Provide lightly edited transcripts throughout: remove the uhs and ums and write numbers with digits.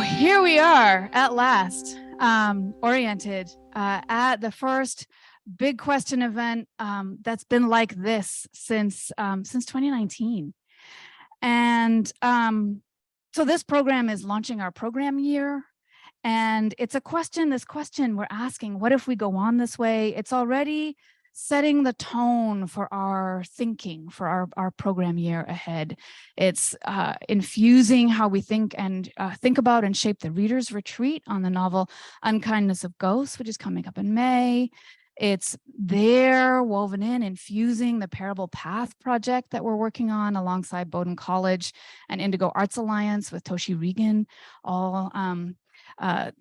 here we are at last, oriented at the first big question event that's been like this since 2019. And so this program is launching our program year. And it's this question we're asking, what if we go on this way? It's already setting the tone for our thinking for our program year ahead. It's infusing how we think about and shape the reader's retreat on the novel Unkindness of Ghosts, which is coming up in May. It's there woven in, infusing the Parable Path project that we're working on alongside Bowdoin College and Indigo Arts Alliance with Toshi Regan, all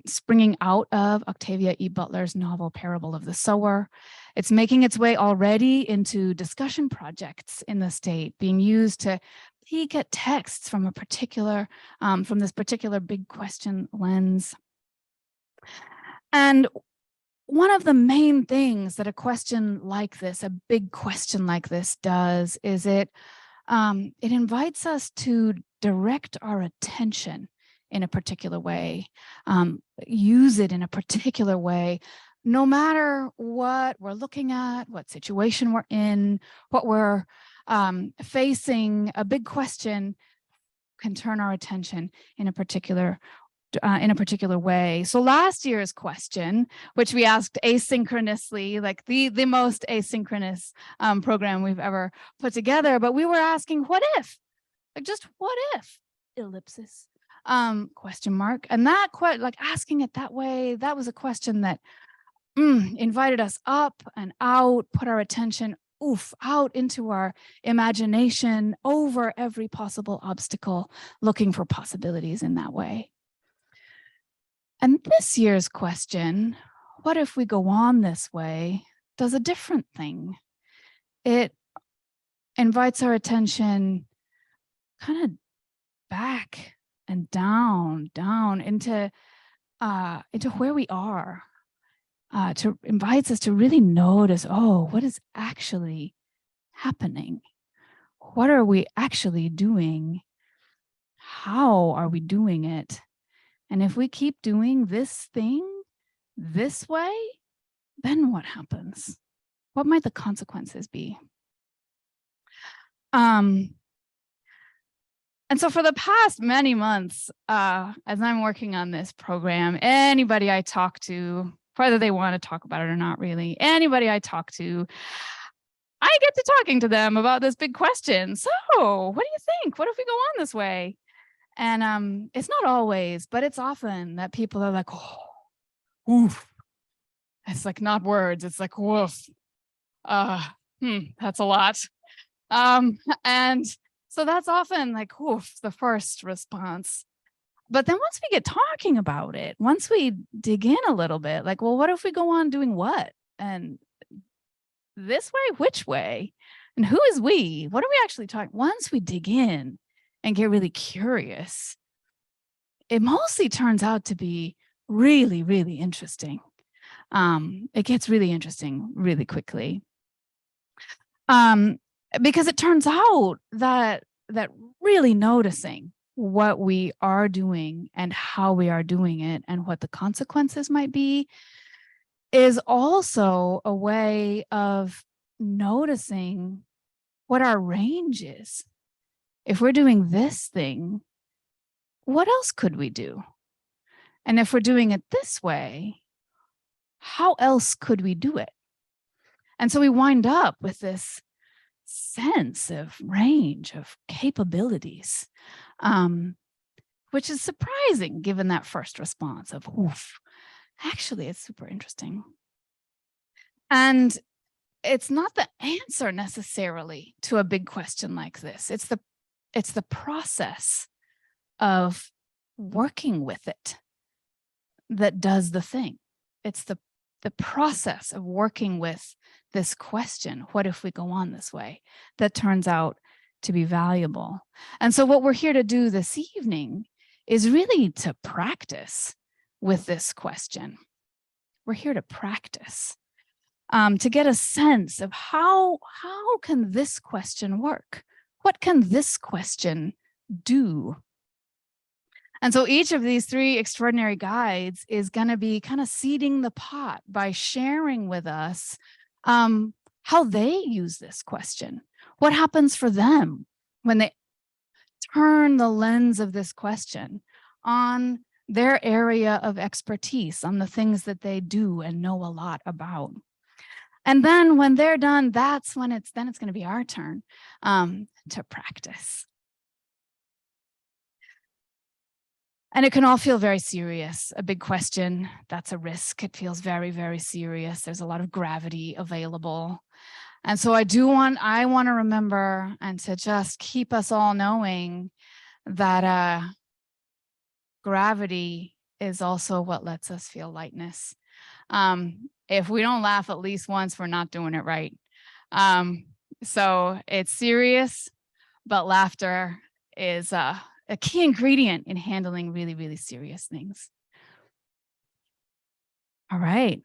springing out of Octavia E. Butler's novel Parable of the Sower. It's making its way already into discussion projects in the state, being used to peek at texts from from this particular big question lens. And one of the main things that a question like this, a big question like this, does is it invites us to direct our attention in a particular way, use it in a particular way, no matter what we're looking at, what situation we're in, what we're facing. A big question can turn our attention in a particular way. So last year's question, which we asked asynchronously, like the most asynchronous program we've ever put together, but we were asking, what if? Like, just what if? Ellipsis. Question mark. And that like asking it that way, that was a question that invited us up and out, put our attention out into our imagination, over every possible obstacle, looking for possibilities in that way. And this year's question, what if we go on this way, does a different thing. It invites our attention kind of back and down into where we are. Invites us to really notice, what is actually happening? What are we actually doing? How are we doing it? And if we keep doing this thing this way, then what happens? What might the consequences be? And so for the past many months, as I'm working on this program, anybody I talk to, whether they want to talk about it or not really, anybody I talk to, I get to talking to them about this big question. So what do you think? What if we go on this way? And it's not always, but it's often that people are like, oof. It's like not words. It's like, woof. That's a lot. And so that's often like, oof, the first response. But then once we get talking about it, once we dig in a little bit, like, well, what if we go on doing what? And this way, which way? And who is we? What are we actually talking? Once we dig in and get really curious, it mostly turns out to be really, really interesting. It gets really interesting really quickly. Because it turns out that really noticing what we are doing and how we are doing it and what the consequences might be is also a way of noticing what our range is. If we're doing this thing, what else could we do? And if we're doing it this way, how else could we do it? And so we wind up with this sense of range of capabilities, which is surprising given that first response of, oof, actually, it's super interesting. And it's not the answer necessarily to a big question like this. It's the process of working with it that does the thing. It's the process of working with this question, what if we go on this way, that turns out to be valuable. And so what we're here to do this evening is really to practice with this question. We're here to practice, to get a sense of how can this question work? What can this question do? And so each of these 3 extraordinary guides is going to be kind of seeding the pot by sharing with us how they use this question. What happens for them when they turn the lens of this question on their area of expertise, on the things that they do and know a lot about. And then when they're done, that's when it's going to be our turn to practice. And it can all feel very serious. A big question, that's a risk. It feels very, very serious. There's a lot of gravity available. And so I want to remember and to just keep us all knowing that gravity is also what lets us feel lightness. If we don't laugh at least once, we're not doing it right. So it's serious, but laughter is a key ingredient in handling really, really serious things. All right,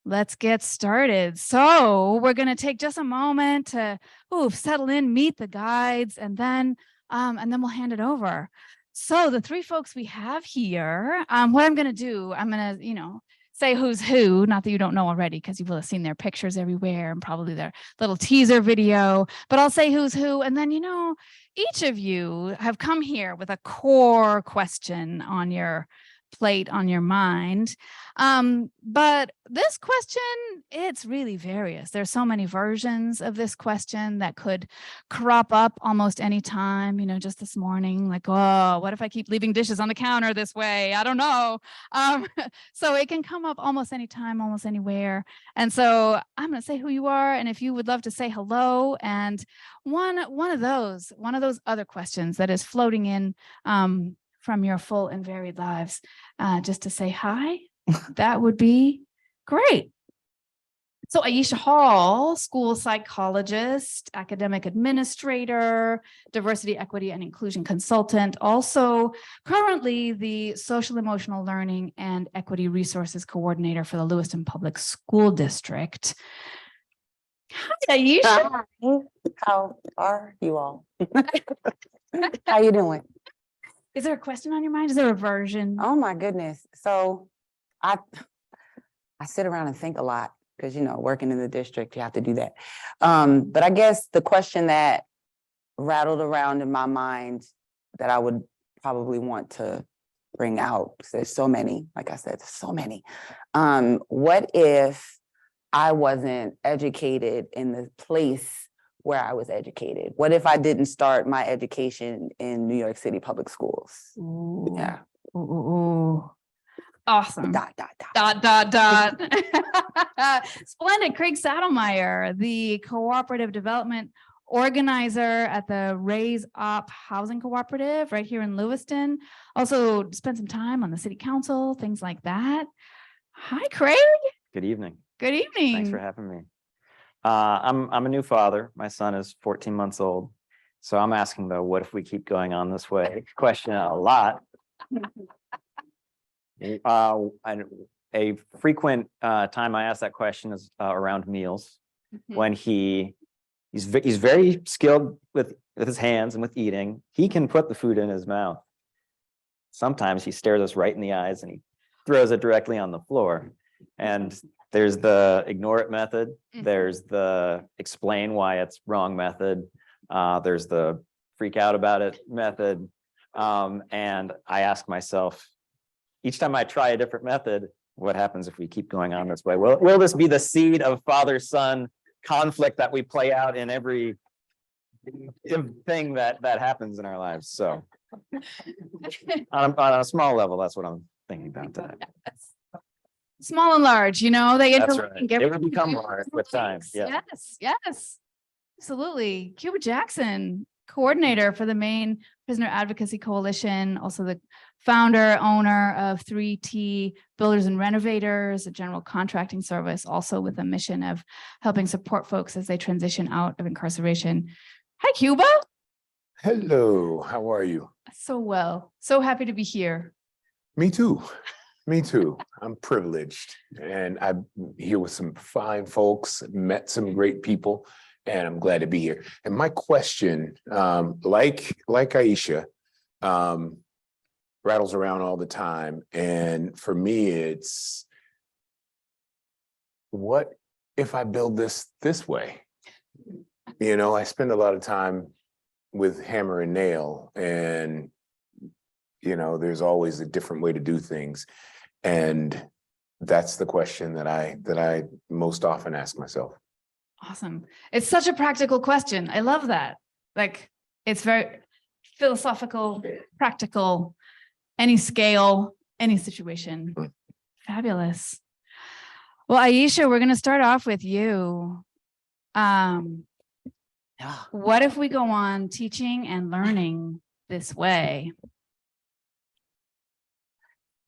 let's get started. So we're going to take just a moment to settle in, meet the guides, and then we'll hand it over. So the 3 folks we have here, what I'm going to do, I'm going to, say who's who, not that you don't know already, because you will have seen their pictures everywhere and probably their little teaser video, but I'll say who's who. And then, each of you have come here with a core question on your plate, on your mind. But this question, it's really various. There's so many versions of this question that could crop up almost any time, just this morning, like, oh, what if I keep leaving dishes on the counter this way? I don't know. So it can come up almost any time, almost anywhere. And so I'm going to say who you are. And if you would love to say hello, and one of those other questions that is floating in from your full and varied lives, just to say hi, that would be great. So Ayesha Hall, school psychologist, academic administrator, diversity, equity, and inclusion consultant, also currently the social emotional learning and equity resources coordinator for the Lewiston Public School District. Hi, Ayesha. Hi. How are you all? How you doing? Is there a question on your mind? Is there a version? Oh my goodness. So I sit around and think a lot because, working in the district, you have to do that. But I guess the question that rattled around in my mind that I would probably want to bring out, because there's so many, like I said, there's so many. What if I wasn't educated in the place where I was educated? What if I didn't start my education in New York City public schools? Ooh. Yeah. Ooh. Awesome. ... Splendid. Craig Saddlemire, the cooperative development organizer at the Raise Up Housing Cooperative right here in Lewiston. Also spent some time on the city council, things like that. Hi, Craig. Good evening. Good evening. Thanks for having me. I'm a new father. My son is 14 months old. So I'm asking the what if we keep going on this way question a lot. A frequent time I ask that question is around meals. When he's very skilled with his hands and with eating. He can put the food in his mouth. Sometimes he stares us right in the eyes and he throws it directly on the floor. And there's the ignore it method. There's the explain why it's wrong method. There's the freak out about it method. And I ask myself, each time I try a different method, what happens if we keep going on this way? Will this be the seed of father-son conflict that we play out in every thing that happens in our lives? So on a small level, that's what I'm thinking about today. Small and large, they That's right. It will become large with time. Yeah. Yes, absolutely. Cuba Jackson, coordinator for the Maine Prisoner Advocacy Coalition, also the founder, owner of 3T Builders and Renovators, a general contracting service, also with a mission of helping support folks as they transition out of incarceration. Hi, Cuba. Hello, how are you? So well, so happy to be here. Me too. Me too. I'm privileged, and I'm here with some fine folks, met some great people, and I'm glad to be here. And my question, like Ayesha, rattles around all the time. And for me, it's, what if I build this way? You know, I spend a lot of time with hammer and nail, and, you know, there's always a different way to do things. And that's the question that I most often ask myself. Awesome. It's such a practical question. I love that. Like, it's very philosophical, practical, any scale, any situation. Fabulous. Well, Ayesha, we're going to start off with you. What if we go on teaching and learning this way?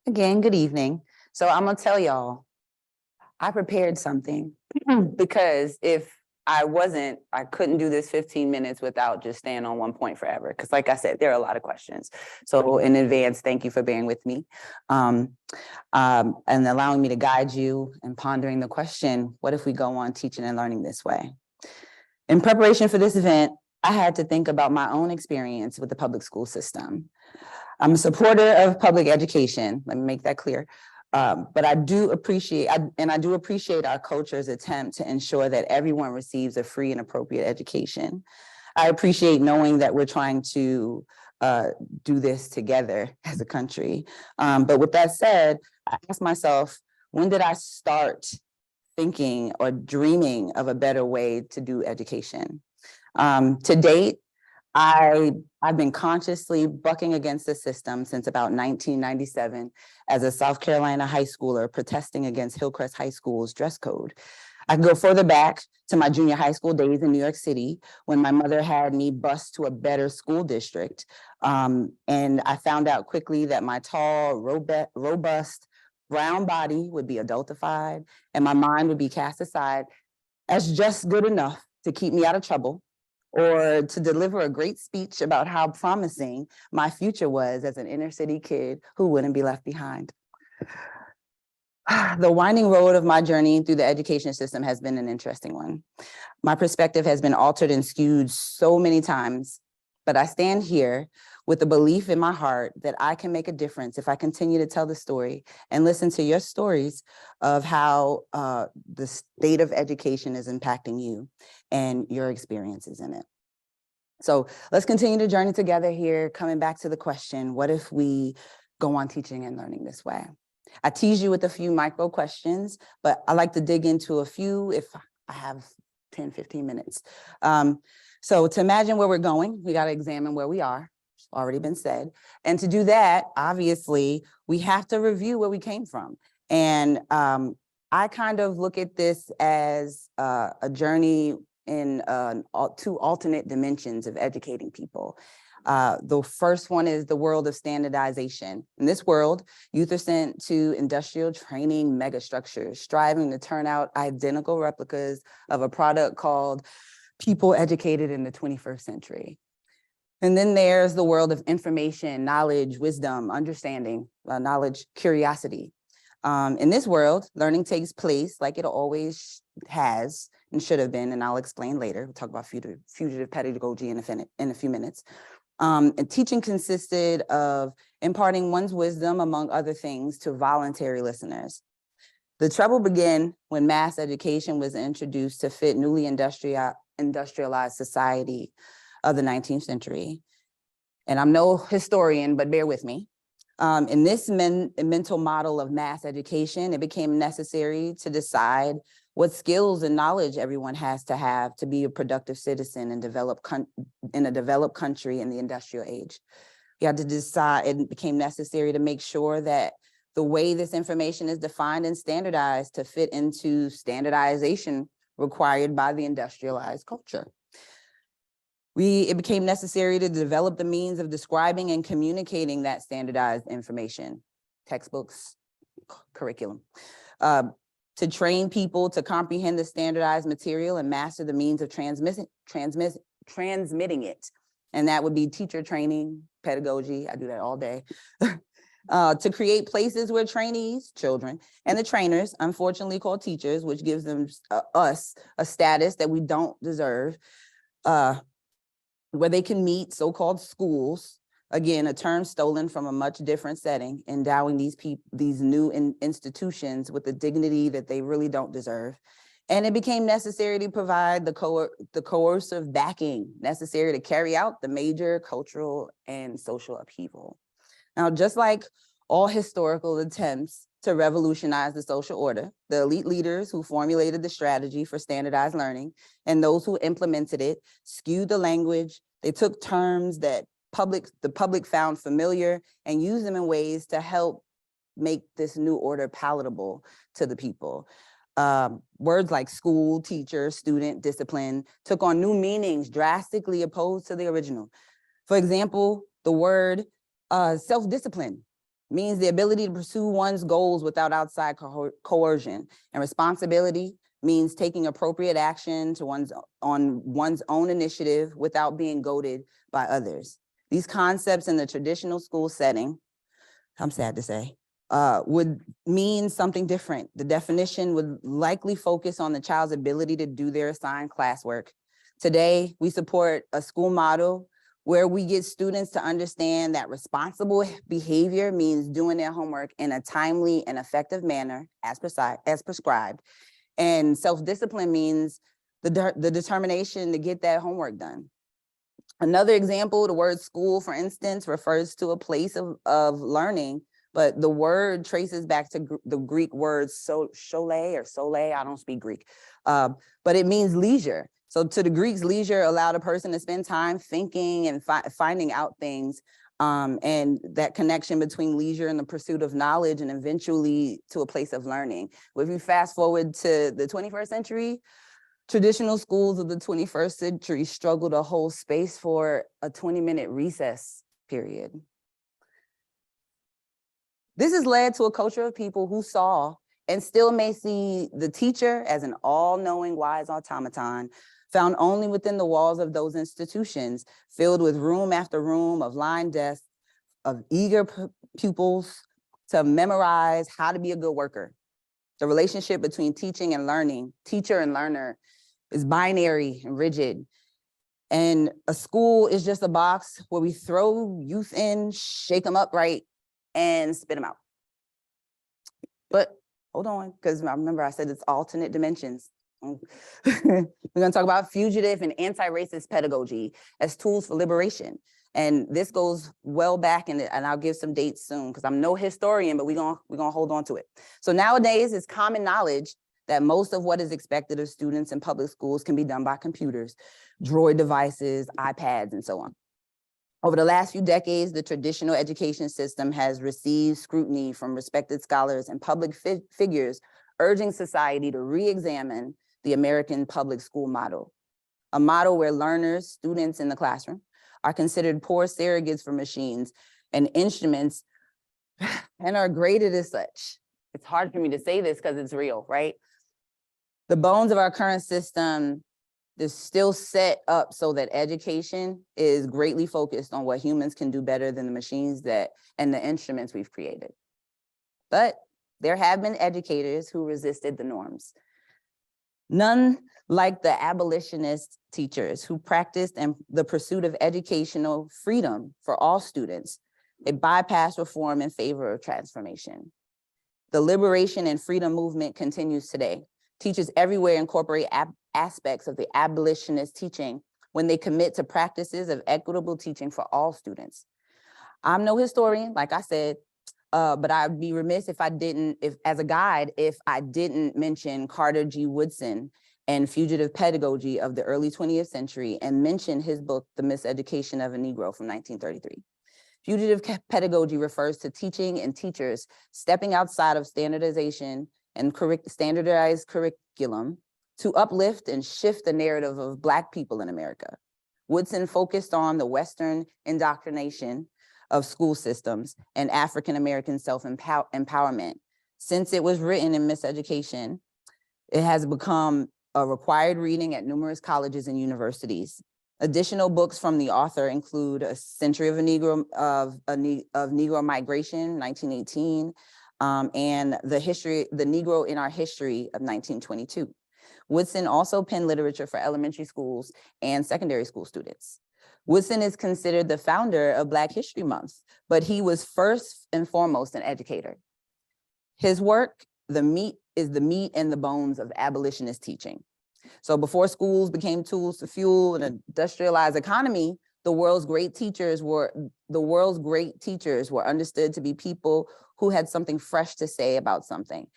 Again, good evening. So I'm gonna tell y'all, I prepared something because if I couldn't do this 15 minutes without just staying on one point forever. Because like I said, there are a lot of questions. So in advance, thank you for bearing with me and allowing me to guide you and pondering the question, what if we go on teaching and learning this way? In preparation for this event, I had to think about my own experience with the public school system. I'm a supporter of public education, let me make that clear. But I do appreciate our culture's attempt to ensure that everyone receives a free and appropriate education. I appreciate knowing that we're trying to do this together as a country. But with that said, I ask myself, when did I start thinking or dreaming of a better way to do education? To date, I've been consciously bucking against the system since about 1997 as a South Carolina high schooler protesting against Hillcrest High School's dress code. I can go further back to my junior high school days in New York City when my mother had me bused to a better school district. And I found out quickly that my tall, robust, brown body would be adultified and my mind would be cast aside as just good enough to keep me out of trouble, or to deliver a great speech about how promising my future was as an inner city kid who wouldn't be left behind. The winding road of my journey through the education system has been an interesting one. My perspective has been altered and skewed so many times, but I stand here with the belief in my heart that I can make a difference if I continue to tell the story and listen to your stories of how the state of education is impacting you and your experiences in it. So let's continue the journey together here, coming back to the question, what if we go on teaching and learning this way? I tease you with a few micro questions, but I like to dig into a few if I have 10, 15 minutes. So to imagine where we're going, we got to examine where we are. It's already been said. And to do that, obviously, we have to review where we came from. And I kind of look at this as a journey in two alternate dimensions of educating people. The first one is the world of standardization. In this world, youth are sent to industrial training megastructures, striving to turn out identical replicas of a product called people educated in the 21st century. And then there's the world of information, knowledge, wisdom, understanding, knowledge, curiosity. In this world, learning takes place like it always has and should have been, and I'll explain later. We'll talk about fugitive pedagogy in a few minutes. And teaching consisted of imparting one's wisdom, among other things, to voluntary listeners. The trouble began when mass education was introduced to fit newly industrialized society of the 19th century. And I'm no historian, but bear with me. In this mental model of mass education, it became necessary to decide what skills and knowledge everyone has to be a productive citizen and in a developed country in the industrial age. You had to decide, it became necessary to make sure that the way this information is defined and standardized to fit into standardization required by the industrialized culture. It became necessary to develop the means of describing and communicating that standardized information, textbooks, curriculum, to train people to comprehend the standardized material and master the means of transmitting it. And that would be teacher training, pedagogy, I do that all day. To create places where trainees, children, and the trainers, unfortunately called teachers, which gives them us a status that we don't deserve, where they can meet so-called schools Again, a term stolen from a much different setting, endowing these new institutions with the dignity that they really don't deserve. And it became necessary to provide the coercive backing necessary to carry out the major cultural and social upheaval. Now, just like all historical attempts to revolutionize the social order, the elite leaders who formulated the strategy for standardized learning and those who implemented it skewed the language. They took terms that the public found familiar and used them in ways to help make this new order palatable to the people. Words like school, teacher, student, discipline took on new meanings drastically opposed to the original. For example, the word self-discipline means the ability to pursue one's goals without outside coercion, and responsibility means taking appropriate action on one's own initiative without being goaded by others. These concepts in the traditional school setting, I'm sad to say, would mean something different. The definition would likely focus on the child's ability to do their assigned classwork. Today, we support a school model where we get students to understand that responsible behavior means doing their homework in a timely and effective manner as prescribed. And self-discipline means the determination to get that homework done. Another example, the word school, for instance, refers to a place of learning, but the word traces back to the Greek word sole, I don't speak Greek, but it means leisure. So to the Greeks, leisure allowed a person to spend time thinking and finding out things, and that connection between leisure and the pursuit of knowledge and eventually to a place of learning. Well, if you fast forward to the 21st century, traditional schools of the 21st century struggle to hold space for a 20-minute recess period. This has led to a culture of people who saw and still may see the teacher as an all-knowing wise automaton found only within the walls of those institutions, filled with room after room of lined desks, of eager pupils to memorize how to be a good worker. The relationship between teaching and learning, teacher and learner, is binary and rigid. And a school is just a box where we throw youth in, shake them up right, and spit them out. But hold on, because I remember I said it's alternate dimensions. We're gonna talk about fugitive and anti-racist pedagogy as tools for liberation. And this goes well back, and I'll give some dates soon, because I'm no historian, but we're gonna hold on to it. So nowadays, it's common knowledge that most of what is expected of students in public schools can be done by computers, droid devices, iPads, and so on. Over the last few decades, the traditional education system has received scrutiny from respected scholars and public figures, urging society to re-examine the American public school model, a model where learners, students in the classroom, are considered poor surrogates for machines and instruments and are graded as such. It's hard for me to say this because it's real, right? The bones of our current system is still set up so that education is greatly focused on what humans can do better than the machines and the instruments we've created. But there have been educators who resisted the norms. None like the abolitionist teachers who practiced the pursuit of educational freedom for all students. It bypassed reform in favor of transformation. The liberation and freedom movement continues today. Teachers everywhere incorporate aspects of the abolitionist teaching when they commit to practices of equitable teaching for all students. I'm no historian, like I said, but I'd be remiss if I didn't mention Carter G. Woodson and fugitive pedagogy of the early 20th century and mention his book, The Miseducation of a Negro from 1933. Fugitive pedagogy refers to teaching and teachers stepping outside of standardization and standardized curriculum to uplift and shift the narrative of Black people in America. Woodson focused on the Western indoctrination of school systems and African-American self-empowerment. Since it was written in Miseducation, it has become a required reading at numerous colleges and universities. Additional books from the author include A Century of Negro Migration, 1918, and The Negro in Our History of 1922. Woodson also penned literature for elementary schools and secondary school students. Woodson is considered the founder of Black History Month, but he was first and foremost an educator. His work, is the meat and the bones of abolitionist teaching. So before schools became tools to fuel an industrialized economy, the world's great teachers were understood to be people who had something fresh to say about something,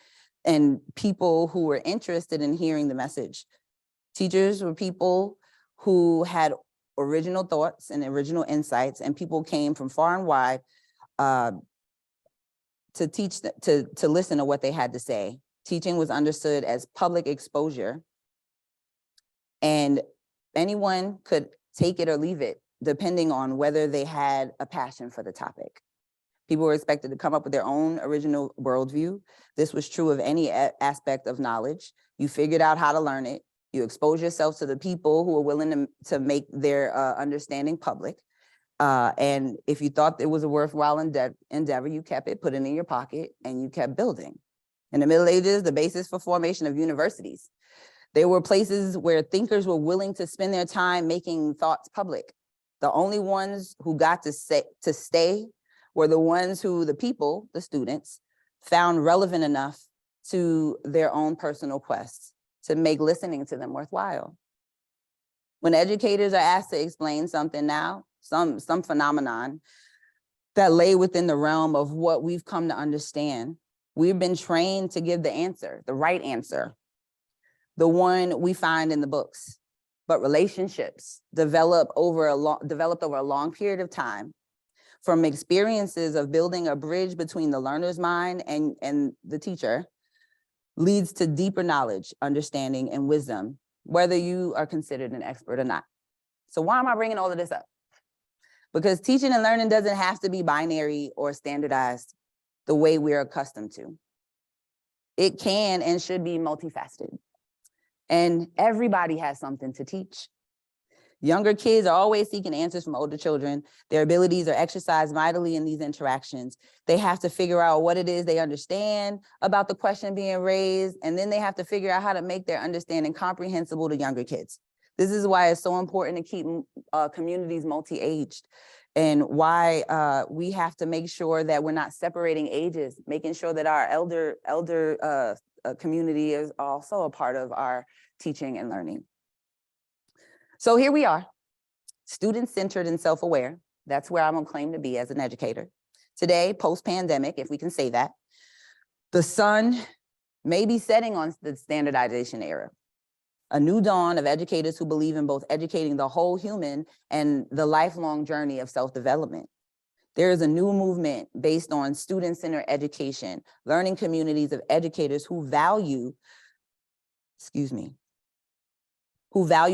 and people who were interested in hearing the message. Teachers were people who had original thoughts and original insights, and people came from far and wide to teach, to listen to what they had to say. Teaching was understood as public exposure, and anyone could take it or leave it, depending on whether they had a passion for the topic. People were expected to come up with their own original worldview. This was true of any aspect of knowledge. You figured out how to learn it. You expose yourself to the people who are willing to make their understanding public. And if you thought it was a worthwhile endeavor, you kept it, put it in your pocket, and you kept building. In the Middle Ages, the basis for formation of universities. They were places where thinkers were willing to spend their time making thoughts public. The only ones who got to stay were the ones who the people, the students, found relevant enough to their own personal quests to make listening to them worthwhile. When educators are asked to explain something now, some phenomenon that lay within the realm of what we've come to understand, we've been trained to give the answer, the right answer, the one we find in the books. But relationships developed over a long period of time, from experiences of building a bridge between the learner's mind and the teacher, leads to deeper knowledge, understanding, and wisdom, whether you are considered an expert or not. So why am I bringing all of this up? Because teaching and learning doesn't have to be binary or standardized the way we're accustomed to. It can and should be multifaceted. And everybody has something to teach. Younger kids are always seeking answers from older children. Their abilities are exercised mightily in these interactions. They have to figure out what it is they understand about the question being raised, and then they have to figure out how to make their understanding comprehensible to younger kids. This is why it's so important to keep communities multi-aged, and why we have to make sure that we're not separating ages, making sure that our elder community is also a part of our teaching and learning. So here we are, student-centered and self-aware. That's where I'm gonna claim to be as an educator. Today, post-pandemic, if we can say that, the sun may be setting on the standardization era. A new dawn of educators who believe in both educating the whole human and the lifelong journey of self-development. There is a new movement based on student-centered education, learning communities of educators who value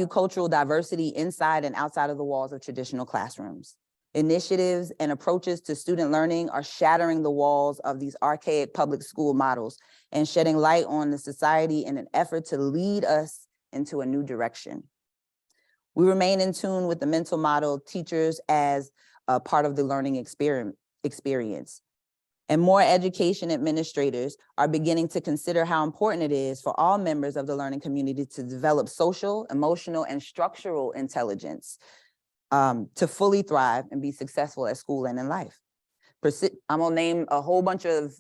cultural diversity inside and outside of the walls of traditional classrooms. Initiatives and approaches to student learning are shattering the walls of these archaic public school models and shedding light on the society in an effort to lead us into a new direction. We remain in tune with the mental model teachers as a part of the learning experience. And more education administrators are beginning to consider how important it is for all members of the learning community to develop social, emotional, and structural intelligence to fully thrive and be successful at school and in life. I'm gonna name a whole bunch of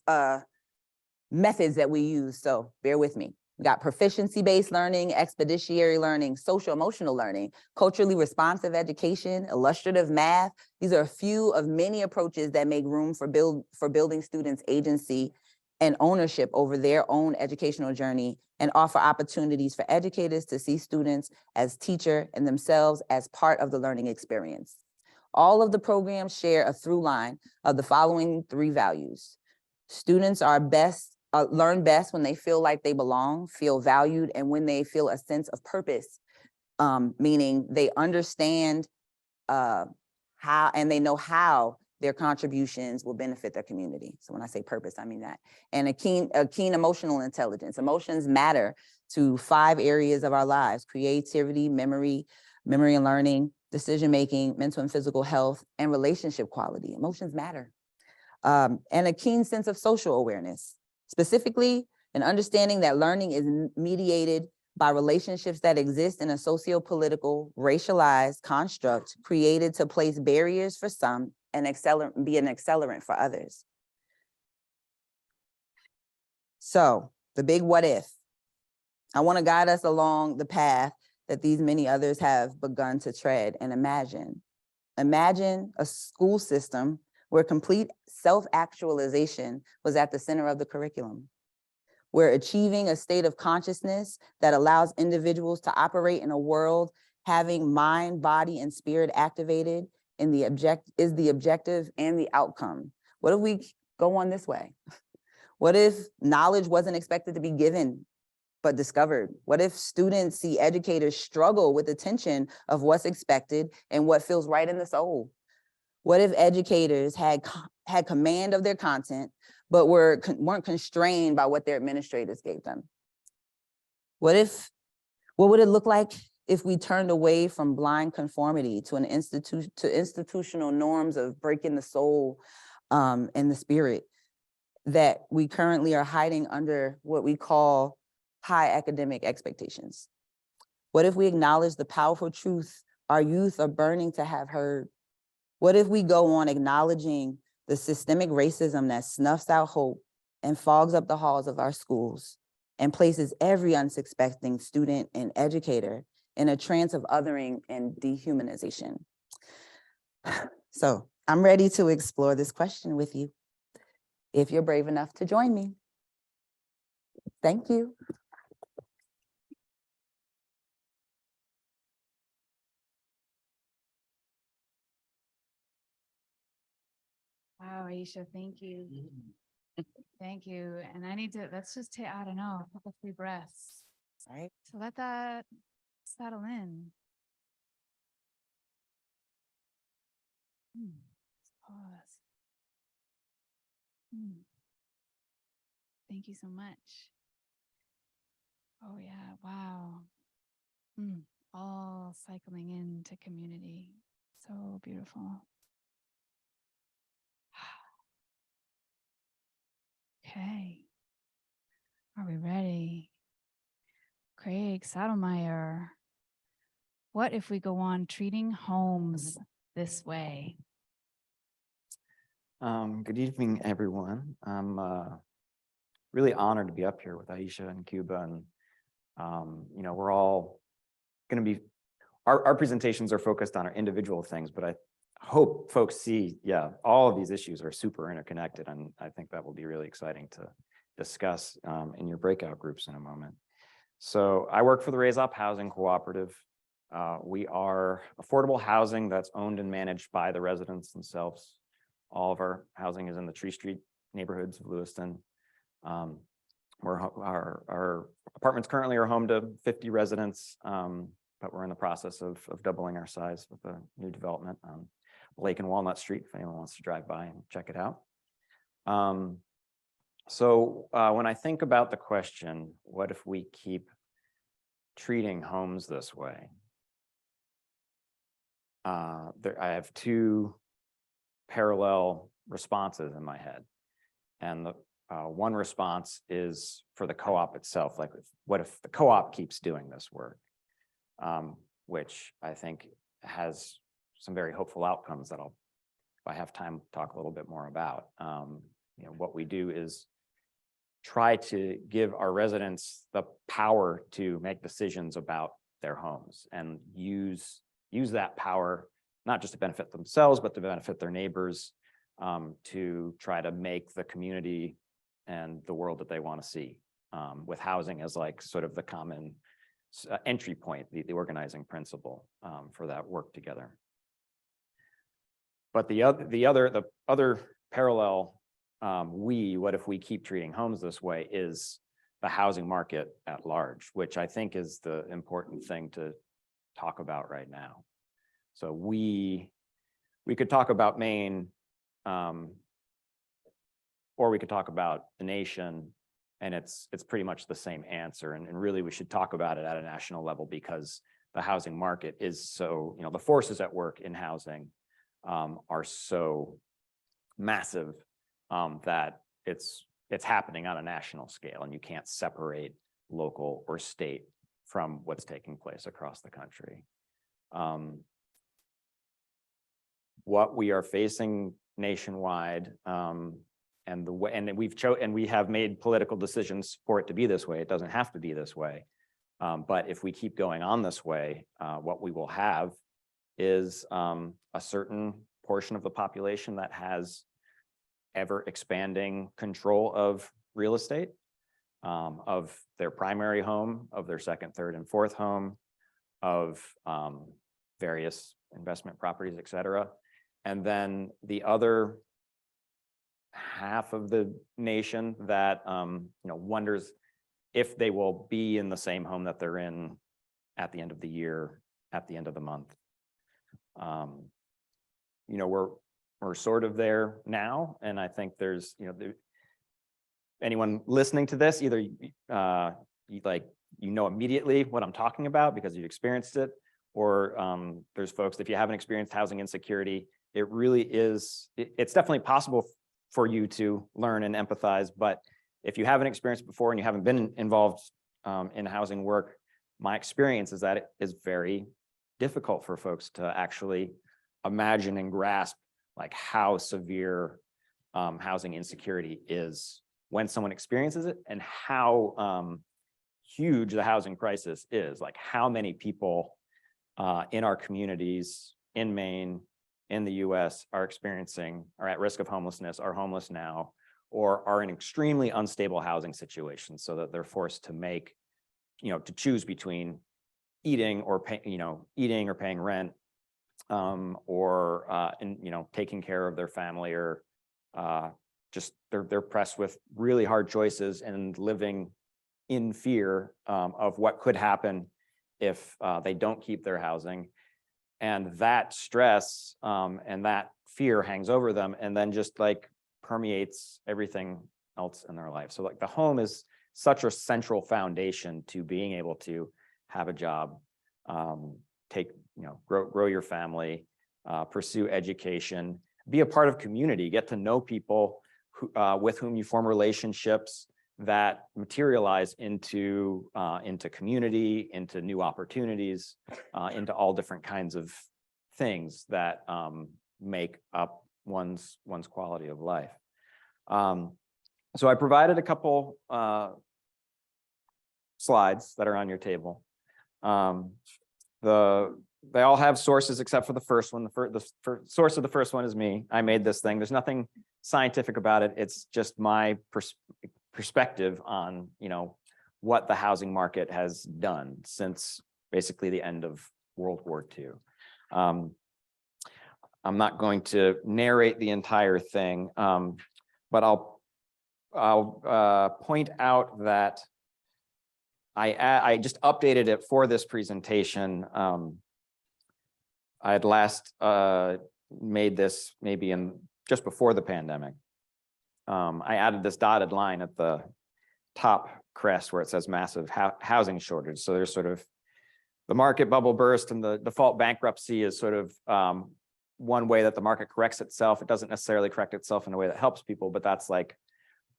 methods that we use, so bear with me. We got proficiency-based learning, expeditionary learning, social-emotional learning, culturally responsive education, illustrative math. These are a few of many approaches that make room for building students' agency and ownership over their own educational journey and offer opportunities for educators to see students as teacher and themselves as part of the learning experience. All of the programs share a through line of the following 3 values. Students are learn best when they feel like they belong, feel valued, and when they feel a sense of purpose, meaning they understand how and they know how their contributions will benefit their community. So when I say purpose, I mean that. And a keen emotional intelligence. Emotions matter to 5 areas of our lives: creativity, memory and learning, decision-making, mental and physical health, and relationship quality. Emotions matter. And a keen sense of social awareness. Specifically, an understanding that learning is mediated by relationships that exist in a socio-political, racialized construct created to place barriers for some and be an accelerant for others. So the big what if. I want to guide us along the path that these many others have begun to tread and imagine. Imagine a school system where complete self-actualization was at the center of the curriculum, where achieving a state of consciousness that allows individuals to operate in a world having mind, body, and spirit activated is the objective and the outcome. What if we go on this way? What if knowledge wasn't expected to be given, but discovered? What if students see educators struggle with the tension of what's expected and what feels right in the soul? What if educators had command of their content, but weren't constrained by what their administrators gave them? What would it look like if we turned away from blind conformity to institutional norms of breaking the soul and the spirit that we currently are hiding under what we call high academic expectations? What if we acknowledge the powerful truth our youth are burning to have heard? What if we go on acknowledging the systemic racism that snuffs out hope and fogs up the halls of our schools and places every unsuspecting student and educator in a trance of othering and dehumanization? So I'm ready to explore this question with you, if you're brave enough to join me. Thank you. Wow, Ayesha, thank you. Thank you. And let's just take, I don't know, a couple 3 breaths. All right. So let that settle in. Let's pause. Thank you so much. Oh yeah, wow. All cycling into community. So beautiful. Okay. Are we ready? Craig Saddlemire, what if we go on treating homes this way? Good evening, everyone. I'm really honored to be up here with Ayesha and Cuba, and we're all going to be, our presentations are focused on our individual things, but I hope folks see, all of these issues are super interconnected, and I think that will be really exciting to discuss in your breakout groups in a moment. So I work for the Raise Up Housing Cooperative. We are affordable housing that's owned and managed by the residents themselves. All of our housing is in the Tree Street neighborhoods of Lewiston. Our apartments currently are home to 50 residents, but we're in the process of doubling our size with a new development on Lake and Walnut Street, if anyone wants to drive by and check it out. So when I think about the question, what if we keep treating homes this way? I have 2 parallel responses in my head. And the one response is for the co-op itself, like what if the co-op keeps doing this work, which I think has some very hopeful outcomes that if I have time, talk a little bit more about. What we do is try to give our residents the power to make decisions about their homes and use that power, not just to benefit themselves, but to benefit their neighbors, to try to make the community and the world that they want to see, with housing as like sort of the common entry point, the organizing principle for that work together. But the other parallel, what if we keep treating homes this way, is the housing market at large, which I think is the important thing to talk about right now. So we could talk about Maine, or we could talk about the nation, and it's pretty much the same answer. And really, we should talk about it at a national level, because the housing market is so, the forces at work in housing are so massive that it's happening on a national scale, and you can't separate local or state from what's taking place across the country. What we are facing nationwide, and the way, and we have made political decisions for it to be this way. It doesn't have to be this way. But if we keep going on this way, what we will have is a certain portion of the population that has ever expanding control of real estate, of their primary home, of their second, third, and fourth home, of various investment properties, et cetera. And then the other half of the nation that wonders if they will be in the same home that they're in at the end of the year, at the end of the month. We're sort of there now, and I think there's anyone listening to this, either immediately what I'm talking about because you've experienced it, or there's folks, if you haven't experienced housing insecurity, it really is, it's definitely possible for you to learn and empathize, but if you haven't experienced it before and you haven't been involved in housing work, my experience is that it is very difficult for folks to actually imagine and grasp like how severe housing insecurity is when someone experiences it, and how huge the housing crisis is. Like how many people in our communities in Maine, in the US are at risk of homelessness, are homeless now, or are in extremely unstable housing situations so that they're forced to make, to choose between eating or paying rent, or taking care of their family, or just they're pressed with really hard choices and living in fear of what could happen if they don't keep their housing. And that stress and that fear hangs over them, and then just like permeates everything else in their life. So like the home is such a central foundation to being able to have a job, grow your family, pursue education, be a part of community, get to know people who, with whom you form relationships that materialize into community, into new opportunities, into all different kinds of things that make up one's quality of life. So I provided a couple slides that are on your table. They all have sources except for the first one. The source of the first one is me. I made this thing. There's nothing scientific about it. It's just my perspective on what the housing market has done since basically the end of World War II. I'm not going to narrate the entire thing, but I'll point out that I just updated it for this presentation. I had last made this maybe just before the pandemic. I added this dotted line at the top crest where it says massive housing shortage. So there's sort of the market bubble burst, and the default bankruptcy is sort of one way that the market corrects itself. It doesn't necessarily correct itself in a way that helps people, but that's like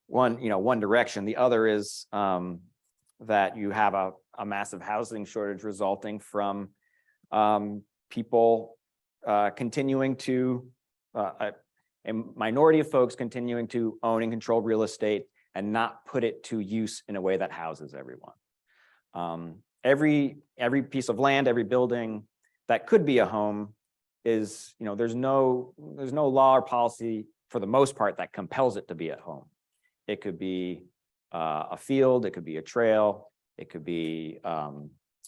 one direction. The other is that you have a massive housing shortage resulting from people continuing to, a minority of folks continuing to own and control real estate and not put it to use in a way that houses everyone. Every piece of land, every building that could be a home is, there's no law or policy for the most part that compels it to be at home. It could be a field, it could be a trail, it could be a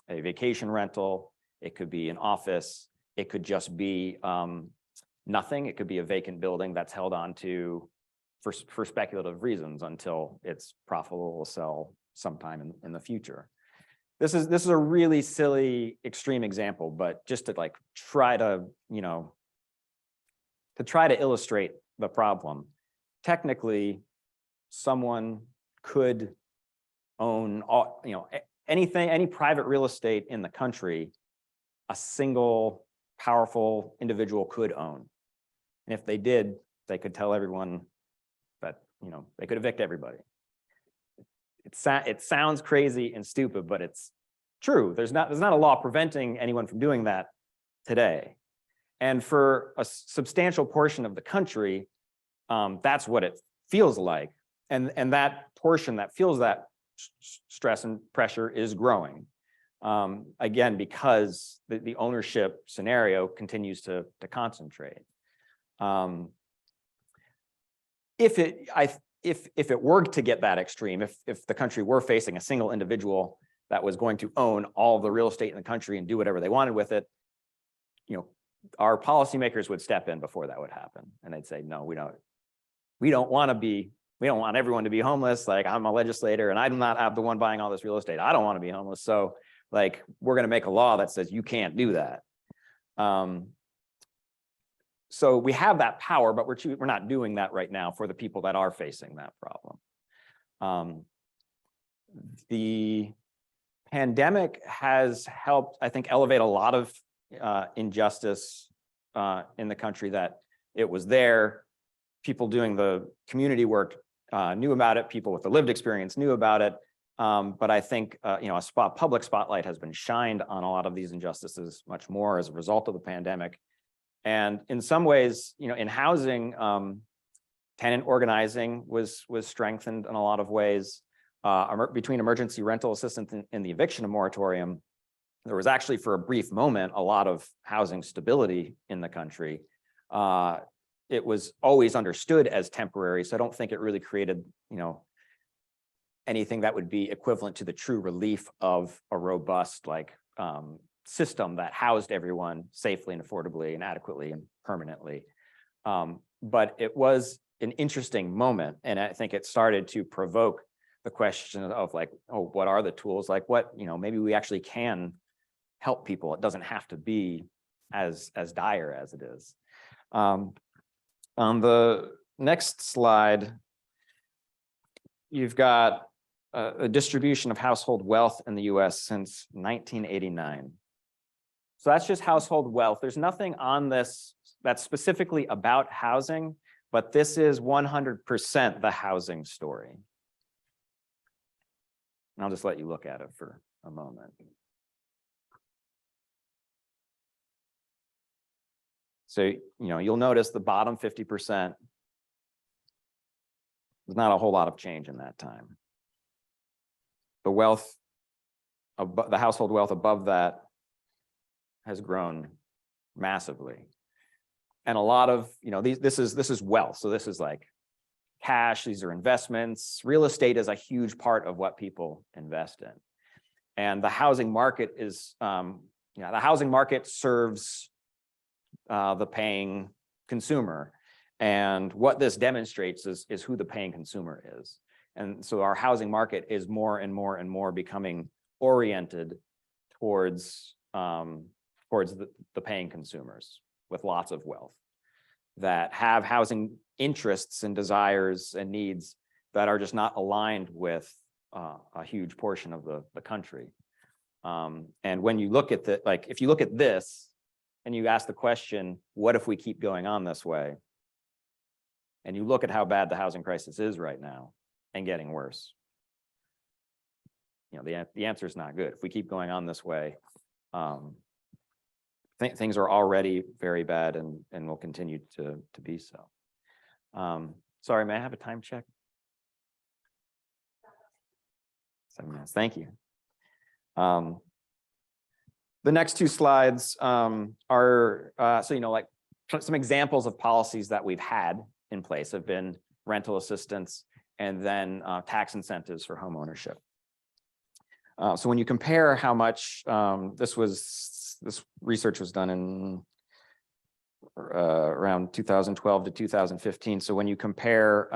vacation rental, it could be an office, it could just be nothing. It could be a vacant building that's held on to for speculative reasons until it's profitable to sell sometime in the future. This is a really silly extreme example, but just to like try to illustrate the problem. Technically, someone could own any private real estate in the country. A single powerful individual could own. And if they did, they could tell everyone that, they could evict everybody. It sounds crazy and stupid, but it's true. There's not a law preventing anyone from doing that today. And for a substantial portion of the country, that's what it feels like. And that portion that feels that stress and pressure is growing. Again, because the ownership scenario continues to concentrate. If it were to get that extreme, if the country were facing a single individual that was going to own all the real estate in the country and do whatever they wanted with it, our policymakers would step in before that would happen, and they'd say, no, we don't want everyone to be homeless. Like, I'm a legislator and I'm not the one buying all this real estate. I don't want to be homeless. So like, we're going to make a law that says you can't do that. So we have that power, but we're not doing that right now for the people that are facing that problem. The pandemic has helped, I think, elevate a lot of injustice in the country that it was there. People doing the community work knew about it. People with the lived experience knew about it. But I think public spotlight has been shined on a lot of these injustices much more as a result of the pandemic. And in some ways, in housing, tenant organizing was strengthened in a lot of ways. Between emergency rental assistance and the eviction moratorium, there was actually, for a brief moment, a lot of housing stability in the country. It was always understood as temporary, so I don't think it really created, anything that would be equivalent to the true relief of a robust system that housed everyone safely and affordably and adequately and permanently. But it was an interesting moment, and I think it started to provoke the question of what are the tools? Maybe we actually can help people. It doesn't have to be as dire as it is. On the next slide, you've got a distribution of household wealth in the US since 1989. So that's just household wealth. There's nothing on this that's specifically about housing, but this is 100% the housing story. And I'll just let you look at it for a moment. So, you'll notice the bottom 50%, there's not a whole lot of change in that time. The wealth, the household wealth above that has grown massively. And a lot of, this is wealth. So this is like cash, these are investments. Real estate is a huge part of what people invest in. And the housing market is, the housing market serves the paying consumer. And what this demonstrates is who the paying consumer is. And so our housing market is more and more and more becoming oriented towards the paying consumers with lots of wealth that have housing interests and desires and needs that are just not aligned with a huge portion of the country. And when you look at if you look at this and you ask the question, what if we keep going on this way? And you look at how bad the housing crisis is right now and getting worse. The answer is not good. If we keep going on this way, things are already very bad and will continue to be so. Sorry, may I have a time check? 7 minutes, thank you. The next two slides are, some examples of policies that we've had in place have been rental assistance and then tax incentives for home ownership. So when you compare how much, this research was done in around 2012 to 2015. So when you compare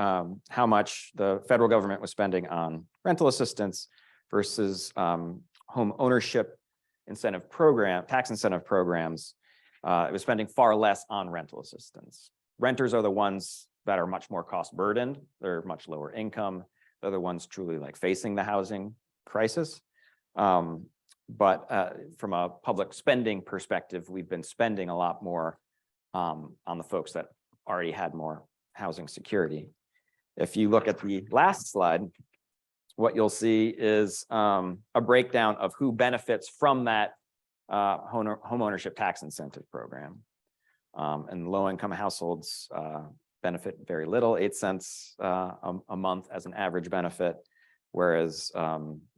how much the federal government was spending on rental assistance versus home ownership incentive program, tax incentive programs, it was spending far less on rental assistance. Renters are the ones that are much more cost burdened. They're much lower income. They're the ones truly facing the housing crisis. But from a public spending perspective, we've been spending a lot more on the folks that already had more housing security. If you look at the last slide, what you'll see is a breakdown of who benefits from that home ownership tax incentive program. And low-income households benefit very little, 8 cents a month as an average benefit, whereas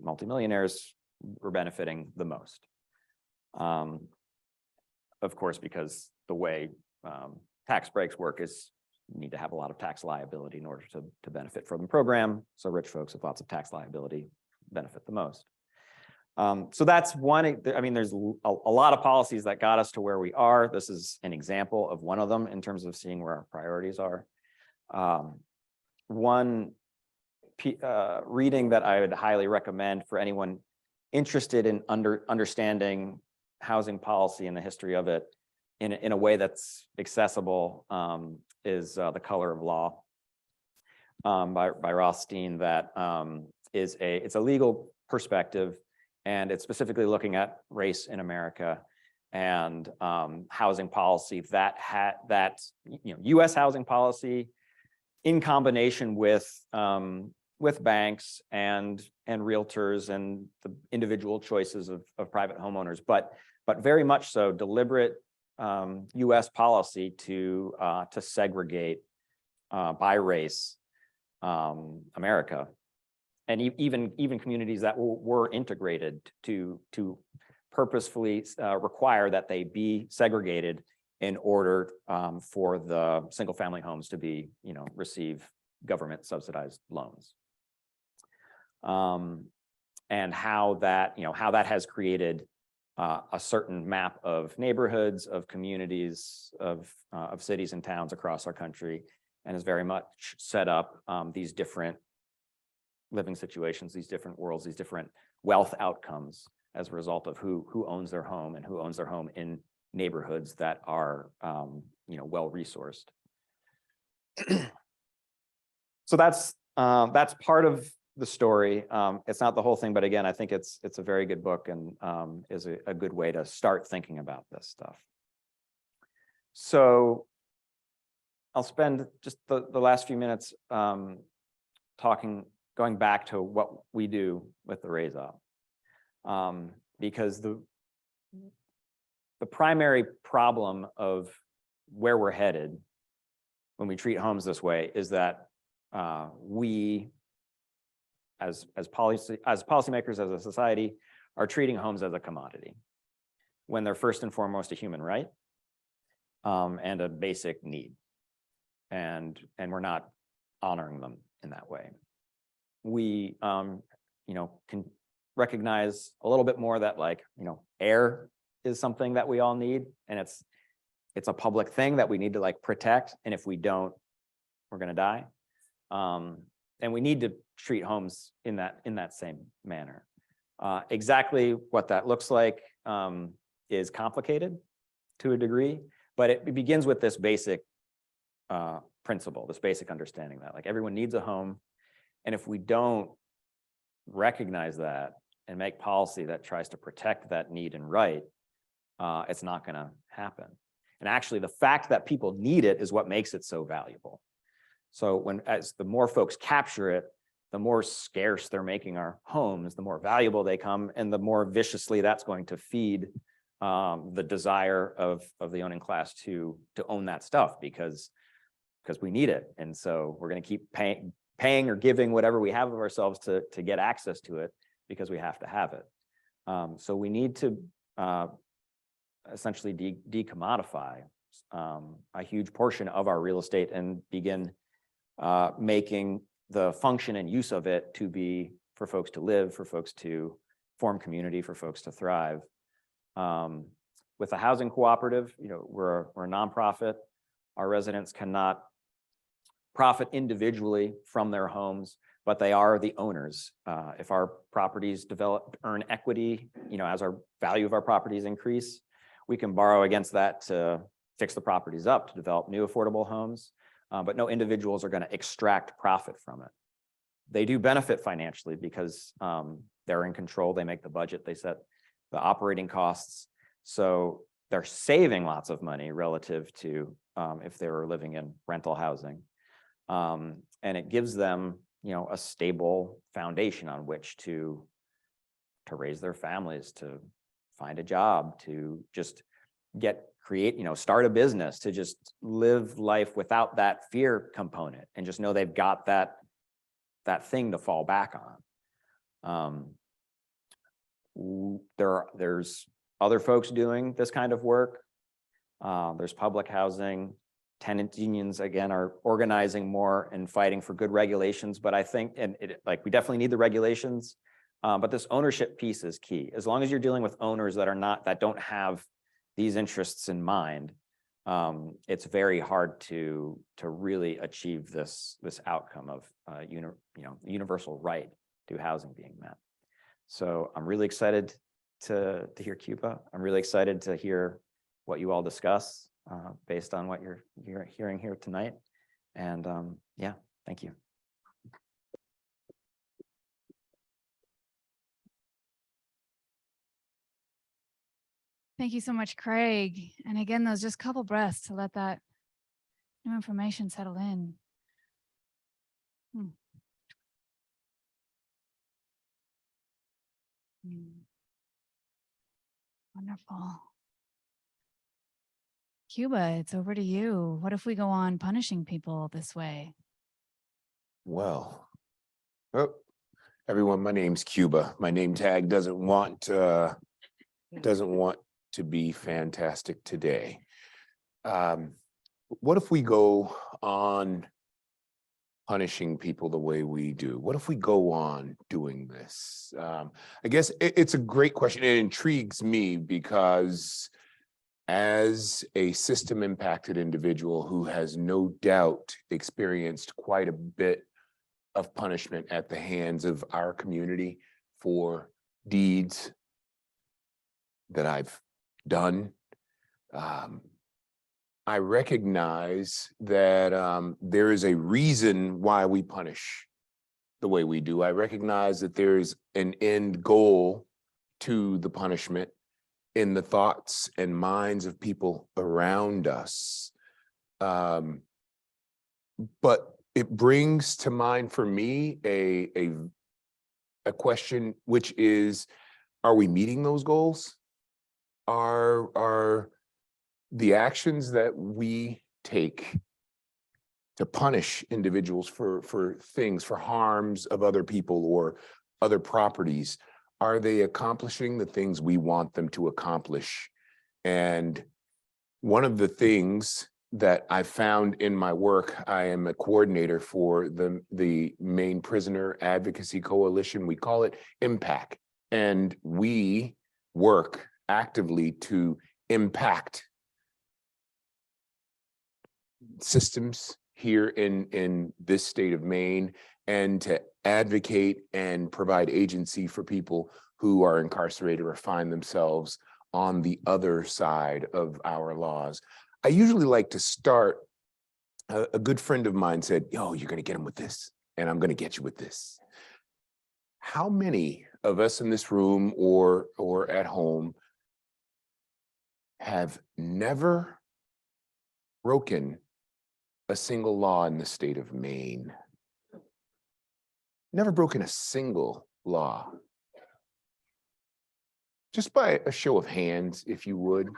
multimillionaires were benefiting the most. Of course, because the way tax breaks work is you need to have a lot of tax liability in order to benefit from the program. So rich folks with lots of tax liability benefit the most. So that's one. I mean, there's a lot of policies that got us to where we are. This is an example of one of them in terms of seeing where our priorities are. One reading that I would highly recommend for anyone interested in understanding housing policy and the history of it in a way that's accessible is The Color of Law by Rothstein. That it's a legal perspective, and it's specifically looking at race in America and housing policy that U.S. housing policy in combination with banks and realtors and the individual choices of private homeowners, but very much so deliberate U.S. policy to segregate by race America, and even communities that were integrated to purposefully require that they be segregated in order for the single-family homes to be, receive government subsidized loans. And how that has created a certain map of neighborhoods, of communities, of cities and towns across our country, and has very much set up these different living situations, these different worlds, these different wealth outcomes as a result of who owns their home and who owns their home in neighborhoods that are well resourced. So that's part of the story. It's not the whole thing, but again, I think it's a very good book and is a good way to start thinking about this stuff. So I'll spend just the last few minutes going back to what we do with the Raise Up, because the primary problem of where we're headed when we treat homes this way is that we, as policymakers, as a society, are treating homes as a commodity when they're first and foremost a human right and a basic need, and we're not honoring them in that way. We can recognize a little bit more that air is something that we all need, and it's a public thing that we need to protect, and if we don't, we're going to die. And we need to treat homes in that same manner. Exactly what that looks like is complicated to a degree, but it begins with this basic principle, this basic understanding that everyone needs a home, and if we don't recognize that and make policy that tries to protect that need and right, it's not going to happen. And actually, the fact that people need it is what makes it so valuable. So as the more folks capture it, the more scarce they're making our homes, the more valuable they come, and the more viciously that's going to feed the desire of the owning class to own that stuff because we need it. And so we're going to keep paying or giving whatever we have of ourselves to get access to it because we have to have it. So we need to essentially decommodify a huge portion of our real estate and begin making the function and use of it to be for folks to live, for folks to form community, for folks to thrive. With a housing cooperative, we're a nonprofit. Our residents cannot profit individually from their homes, but they are the owners. If our properties earn equity, as our value of our properties increase, we can borrow against that to fix the properties up, to develop new affordable homes. But no individuals are going to extract profit from it. They do benefit financially because they're in control. They make the budget. They set the operating costs. So they're saving lots of money relative to if they were living in rental housing. And it gives them a stable foundation on which to raise their families, to find a job, to just start a business, to just live life without that fear component and just know they've got that thing to fall back on. There's other folks doing this kind of work. There's public housing. Tenant unions, again, are organizing more and fighting for good regulations. But I think, we definitely need the regulations. But this ownership piece is key. As long as you're dealing with owners that don't have these interests in mind, it's very hard to really achieve this outcome of universal right to housing being met. So I'm really excited to hear Cuba. I'm really excited to hear what you all discuss based on what you're hearing here tonight. And yeah, thank you. Thank you so much, Craig. And again, those just couple breaths to let that new information settle in. Wonderful. Cuba, it's over to you. What if we go on punishing people this way? Well, everyone, my name's Cuba. My name tag doesn't want to be fantastic today. What if we go on punishing people the way we do? What if we go on doing this? I guess it's a great question. It intrigues me because as a system impacted individual who has no doubt experienced quite a bit of punishment at the hands of our community for deeds that I've done, I recognize that there is a reason why we punish the way we do. I recognize that there's an end goal to the punishment in the thoughts and minds of people around us. But it brings to mind for me a question, which is, are we meeting those goals? Are the actions that we take to punish individuals for things, for harms of other people or other properties, are they accomplishing the things we want them to accomplish? And one of the things that I found in my work, I am a coordinator for the Maine Prisoner Advocacy Coalition. We call it IMPACT, and we work actively to impact systems here in this state of Maine, and to advocate and provide agency for people who are incarcerated or find themselves on the other side of our laws. I usually like to start, a good friend of mine said, yo, you're gonna get him with this, and I'm gonna get you with this. How many of us in this room or at home have never broken a single law in the state of Maine? Never broken a single law. Just by a show of hands, if you would.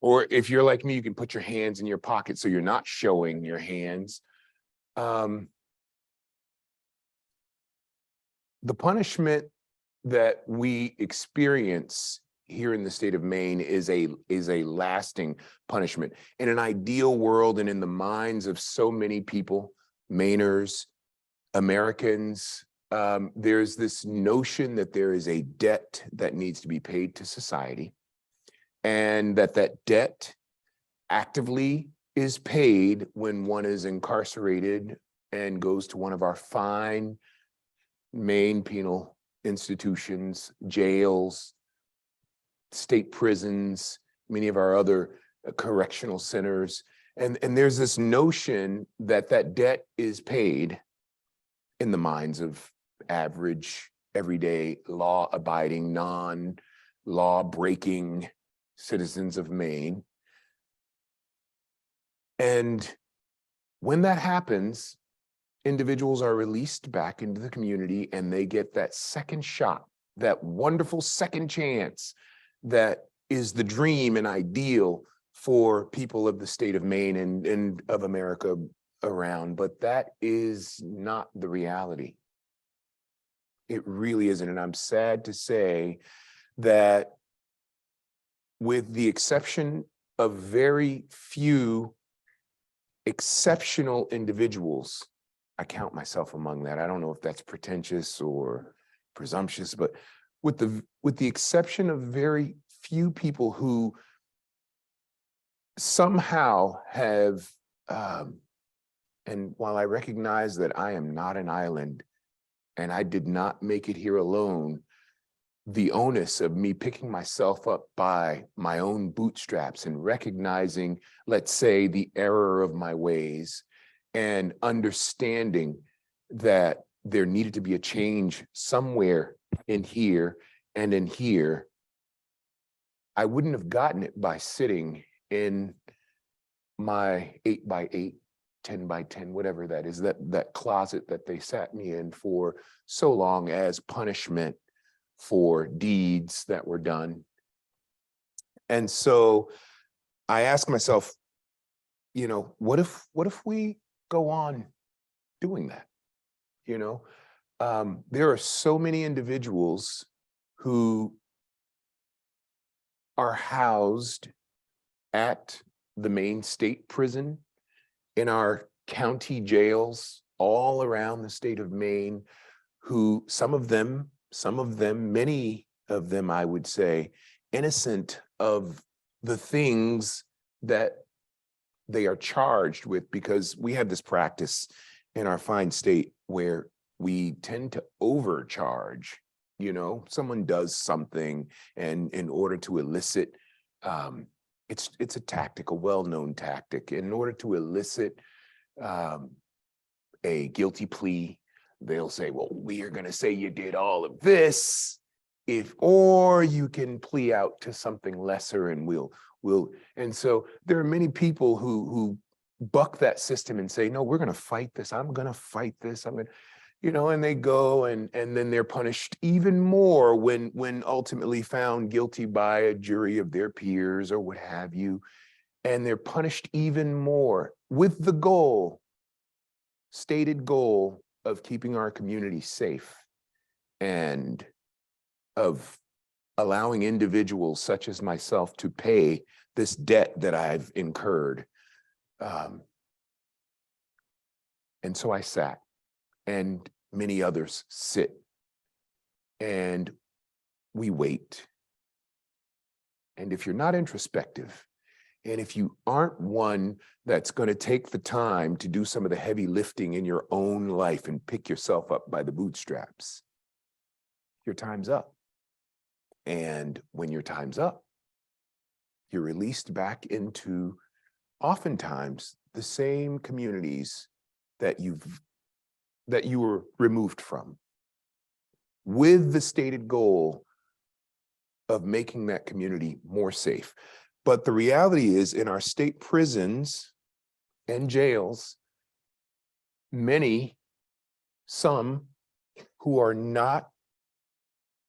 Or if you're like me, you can put your hands in your pocket so you're not showing your hands. The punishment that we experience here in the state of Maine is a lasting punishment. In an ideal world and in the minds of so many people, Mainers, Americans, there's this notion that there is a debt that needs to be paid to society, and that debt actively is paid when one is incarcerated and goes to one of our fine Maine penal institutions, jails, state prisons, many of our other correctional centers. And there's this notion that debt is paid in the minds of average, everyday, law-abiding, non-law-breaking citizens of Maine. And when that happens, individuals are released back into the community and they get that second shot, that wonderful second chance that is the dream and ideal for people of the state of Maine and of America around, but that is not the reality. It really isn't. And I'm sad to say that with the exception of very few exceptional individuals, I count myself among that. I don't know if that's pretentious or presumptuous, but with the exception of very few people who somehow have, and while I recognize that I am not an island and I did not make it here alone, the onus of me picking myself up by my own bootstraps and recognizing, let's say, the error of my ways and understanding that there needed to be a change somewhere in here and in here, I wouldn't have gotten it by sitting in my 8x8, 10x10, whatever that is, that closet that they sat me in for so long as punishment for deeds that were done. And so I ask myself, you know, what if we go on doing that? You know, there are so many individuals who are housed at the Maine State Prison, in our county jails all around the state of Maine, who some of them, many of them, I would say, innocent of the things that they are charged with, because we have this practice in our fine state where we tend to overcharge. You know, someone does something and in order to elicit, it's a tactic, a well-known tactic. In order to elicit a guilty plea, they'll say, well, we are going to say you did all of this, or you can plea out to something lesser and we'll, and so there are many people who buck that system and say, no, we're going to fight this. I'm going to fight this. I'm going to, you know, and they go and then they're punished even more when ultimately found guilty by a jury of their peers or what have you. And they're punished even more with the goal, stated goal, of keeping our community safe and of allowing individuals such as myself to pay this debt that I've incurred. And so I sat, and many others sit, and we wait. And if you're not introspective, and if you aren't one that's going to take the time to do some of the heavy lifting in your own life and pick yourself up by the bootstraps, your time's up. And when your time's up, you're released back into oftentimes the same communities that you were removed from, with the stated goal of making that community more safe. But the reality is, in our state prisons and jails, some who are not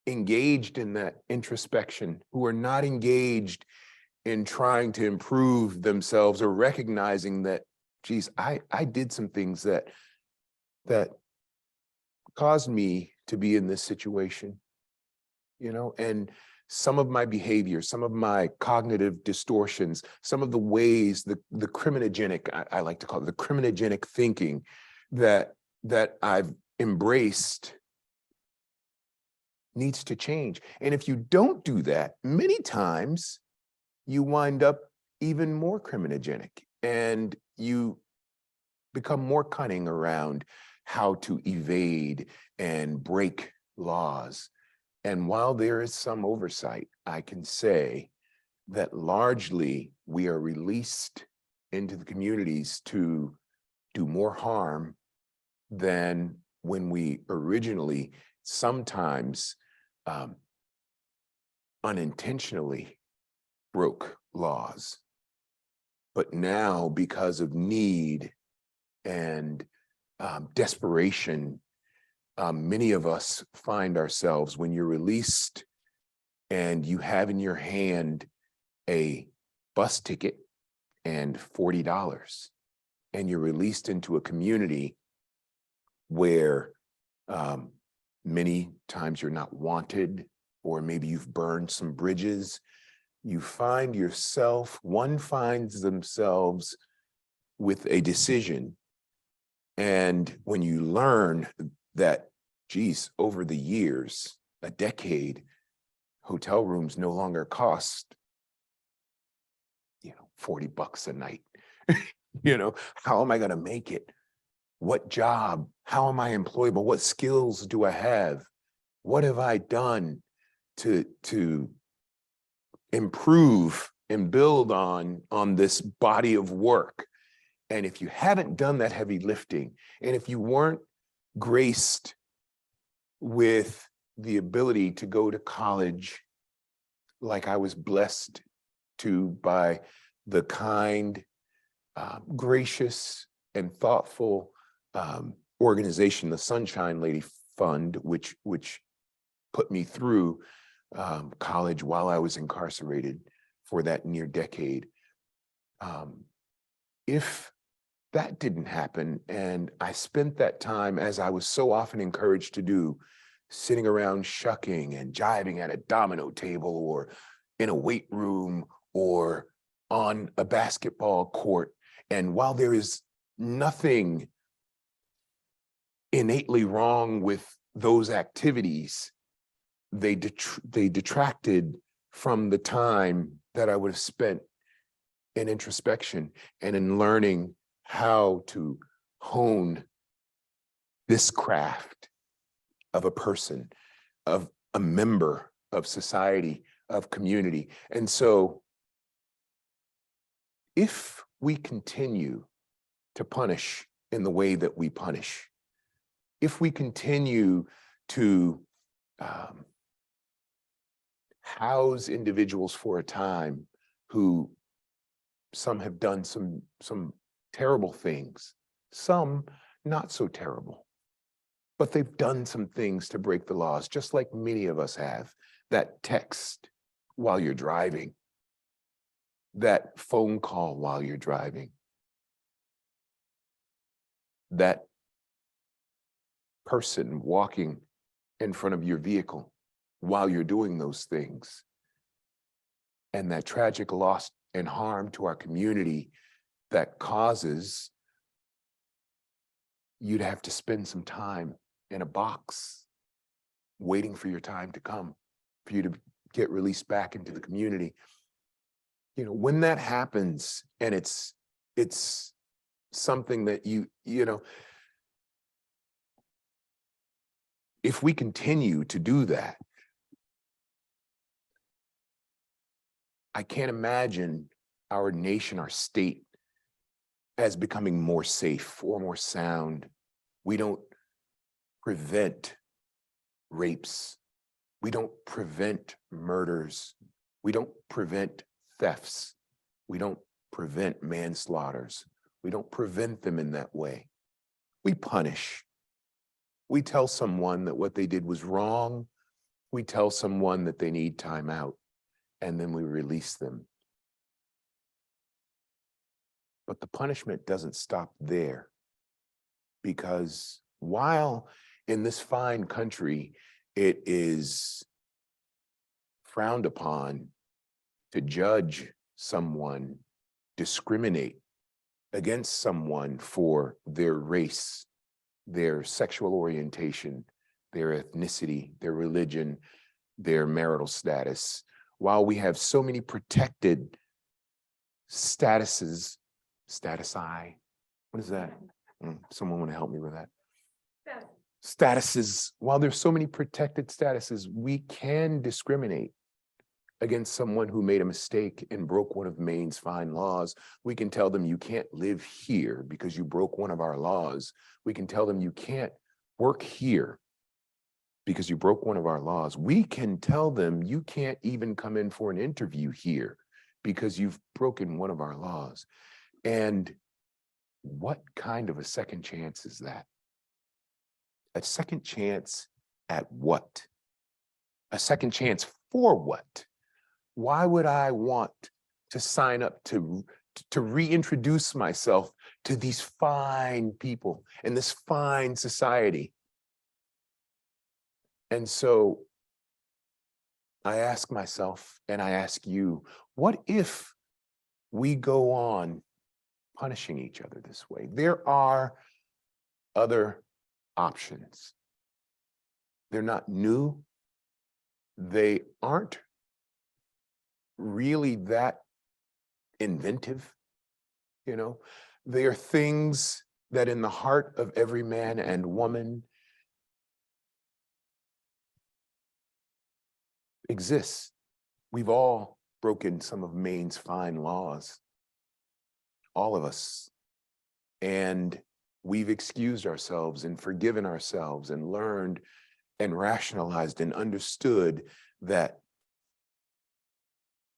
engaged in that introspection, who are not engaged in trying to improve themselves or recognizing that, geez, I did some things that caused me to be in this situation, you know, and some of my behavior, some of my cognitive distortions, some of the ways, the criminogenic, I like to call it the criminogenic thinking that I've embraced needs to change. And if you don't do that, many times you wind up even more criminogenic and you become more cunning around how to evade and break laws. And while there is some oversight, I can say that largely we are released into the communities to do more harm than when we originally sometimes unintentionally broke laws. But now, because of need and desperation, many of us find ourselves when you're released and you have in your hand a bus ticket and $40, and you're released into a community where many times you're not wanted, or maybe you've burned some bridges. You find yourself, one finds themselves with a decision. And when you learn that, geez, over the years, a decade, hotel rooms no longer cost, $40 a night. How am I going to make it? What job? How am I employable? What skills do I have? What have I done to improve and build on this body of work? And if you haven't done that heavy lifting, and if you weren't graced with the ability to go to college like I was blessed to by the kind, gracious, and thoughtful organization, the Sunshine Lady Fund, which put me through college while I was incarcerated for that near decade. If that didn't happen, and I spent that time, as I was so often encouraged to do, sitting around shucking and jiving at a domino table, or in a weight room, or on a basketball court. And while there is nothing innately wrong with those activities, they detracted from the time that I would have spent in introspection and in learning how to hone this craft of a person, of a member of society, of community. And so if we continue to punish in the way that we punish, if we continue to house individuals for a time who some have done some terrible things, some not so terrible, but they've done some things to break the laws, just like many of us have. That text while you're driving, that phone call while you're driving, that person walking in front of your vehicle while you're doing those things, and that tragic loss and harm to our community that causes you to have to spend some time in a box waiting for your time to come, for you to get released back into the community. When that happens, and it's something that if we continue to do that, I can't imagine our nation, our state, as becoming more safe or more sound. We don't prevent rapes. We don't prevent murders. We don't prevent thefts. We don't prevent manslaughters. We don't prevent them in that way. We punish. We tell someone that what they did was wrong. We tell someone that they need time out, and then we release them. But the punishment doesn't stop there, because while in this fine country, it is frowned upon to judge someone, discriminate against someone for their race, their sexual orientation, their ethnicity, their religion, their marital status. While we have so many protected statuses, statusi, what is that? Someone want to help me with that? Statuses, while there's so many protected statuses, we can discriminate against someone who made a mistake and broke one of Maine's fine laws. We can tell them you can't live here because you broke one of our laws. We can tell them you can't work here because you broke one of our laws. We can tell them you can't even come in for an interview here because you've broken one of our laws. And what kind of a second chance is that? A second chance at what? A second chance for what? Why would I want to sign up to reintroduce myself to these fine people in this fine society? And so I ask myself, and I ask you, what if we go on punishing each other this way? There are other options. They're not new. They aren't really that inventive, you know? They are things that in the heart of every man and woman exists. We've all broken some of Maine's fine laws, all of us. And we've excused ourselves and forgiven ourselves and learned and rationalized and understood that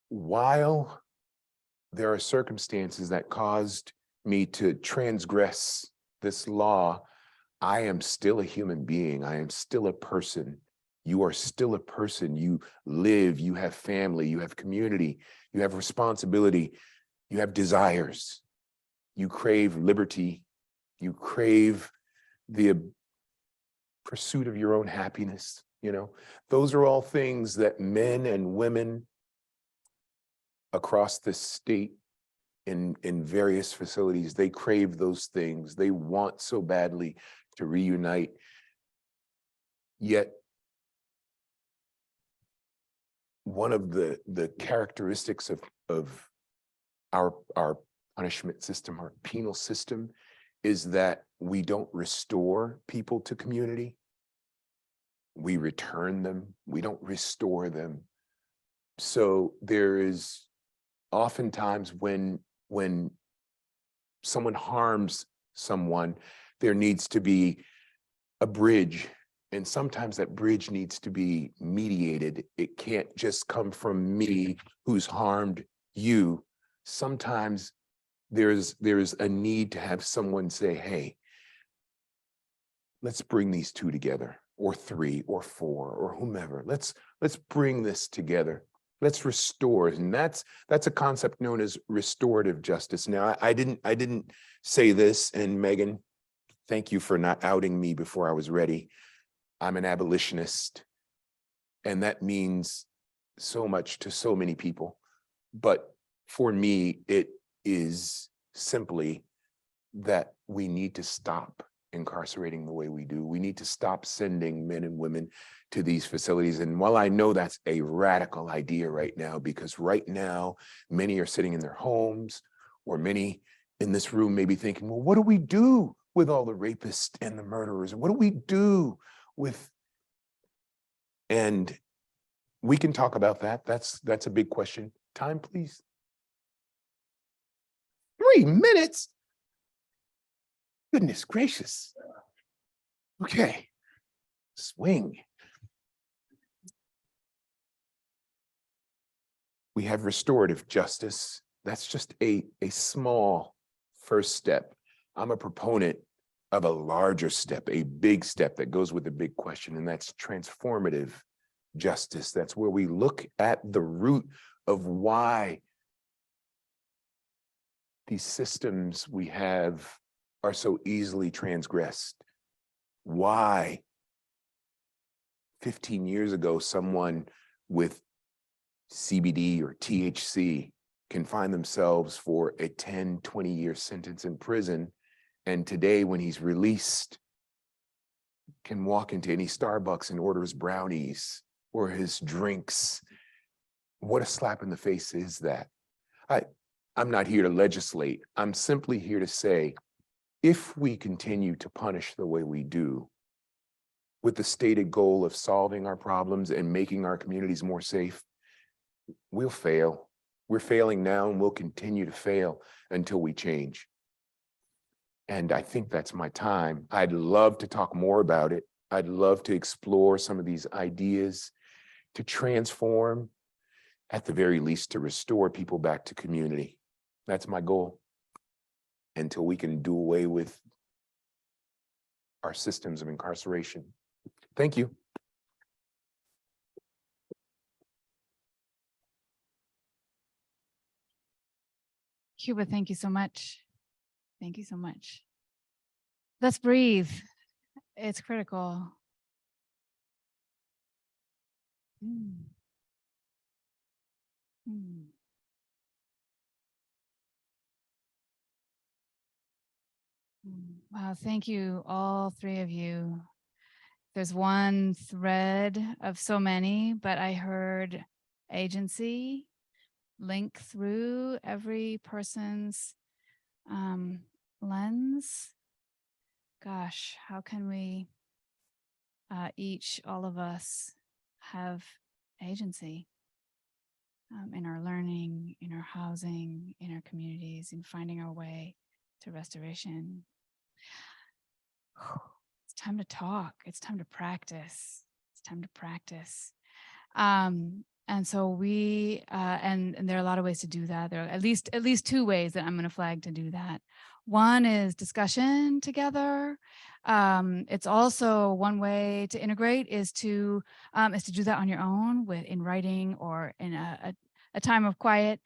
while there are circumstances that caused me to transgress this law, I am still a human being. I am still a person. You are still a person. You live, you have family, you have community, you have responsibility, you have desires. You crave liberty. You crave the pursuit of your own happiness. You know, those are all things that men and women across the state in various facilities, they crave those things. They want so badly to reunite. Yet one of the characteristics of our punishment system, our penal system, is that we don't restore people to community. We return them. We don't restore them. So there is oftentimes when someone harms someone, there needs to be a bridge. And sometimes that bridge needs to be mediated. It can't just come from me who's harmed you. Sometimes there's a need to have someone say, hey, let's bring these two together, or three, or four, or whomever. Let's bring this together. Let's restore. And that's a concept known as restorative justice. Now, I didn't say this, and Megan, thank you for not outing me before I was ready. I'm an abolitionist, and that means so much to so many people. But for me, it is simply that we need to stop incarcerating the way we do. We need to stop sending men and women to these facilities. And while I know that's a radical idea right now, because right now, many are sitting in their homes, or many in this room may be thinking, well, what do we do with all the rapists and the murderers? What do we do with, and we can talk about that. That's a big question. Time, please. 3 minutes? Goodness gracious. Okay, swing. We have restorative justice. That's just a small first step. I'm a proponent of a larger step, a big step that goes with a big question, and that's transformative justice. That's where we look at the root of why these systems we have are so easily transgressed. Why 15 years ago, someone with CBD or THC can find themselves for a 10, 20-year sentence in prison. And today, when he's released, can walk into any Starbucks and order his brownies or his drinks. What a slap in the face is that? I'm not here to legislate. I'm simply here to say, if we continue to punish the way we do, with the stated goal of solving our problems and making our communities more safe, we'll fail. We're failing now, and we'll continue to fail until we change. And I think that's my time. I'd love to talk more about it. I'd love to explore some of these ideas to transform, at the very least, to restore people back to community. That's my goal. until we can do away with our systems of incarceration. Thank you. Cuba, thank you so much. Thank you so much. Let's breathe. It's critical. Mm. Mm. Wow, thank you, all three of you. There's one thread of so many, but I heard agency link through every person's lens. Gosh, how can we each, all of us, have agency in our learning, in our housing, in our communities, in finding our way to restoration? It's time to talk. It's time to practice. It's time to practice. And so we, and there are a lot of ways to do that. There are at least two ways that I'm going to flag to do that. One is discussion together. It's also one way to integrate is to do that on your own in writing or in a time of quiet.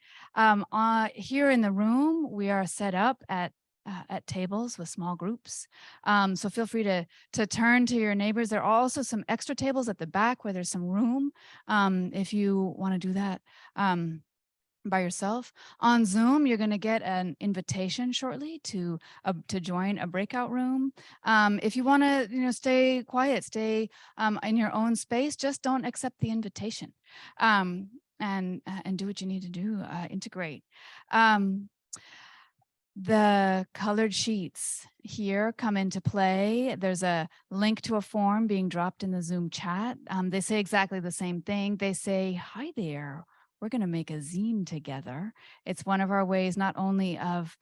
Here in the room, we are set up at tables with small groups. So feel free to turn to your neighbors. There are also some extra tables at the back where there's some room if you want to do that by yourself. On Zoom, you're going to get an invitation shortly to join a breakout room. If you want to stay quiet, stay in your own space, just don't accept the invitation and do what you need to do, integrate. The colored sheets here come into play. There's a link to a form being dropped in the Zoom chat. They say exactly the same thing. They say, hi there, we're going to make a zine together. It's one of our ways not only of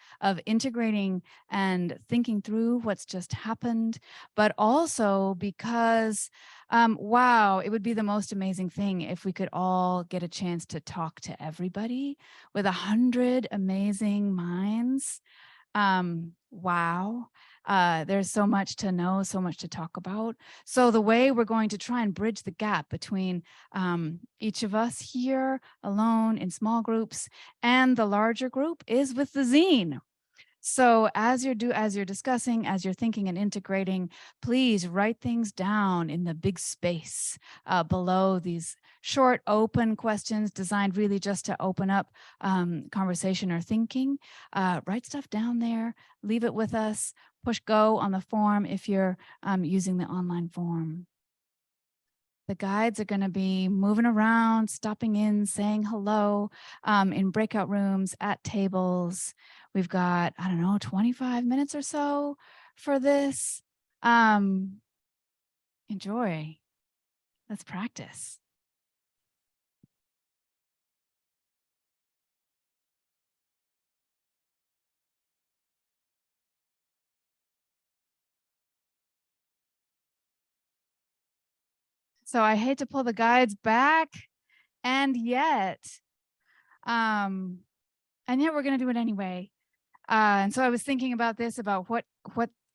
integrating and thinking through what's just happened, but also because, wow, it would be the most amazing thing if we could all get a chance to talk to everybody with 100 amazing minds. Wow. There's so much to know, so much to talk about. So the way we're going to try and bridge the gap between each of us here alone in small groups and the larger group is with the zine. So as you're discussing, as you're thinking and integrating, please write things down in the big space below these short open questions designed really just to open up conversation or thinking. Write stuff down there, leave it with us, push go on the form if you're using the online form. The guides are going to be moving around, stopping in, saying hello in breakout rooms, at tables. We've got, I don't know, 25 minutes or so for this. Enjoy. Let's practice. So I hate to pull the guides back, and yet we're going to do it anyway. And so I was thinking about this, about what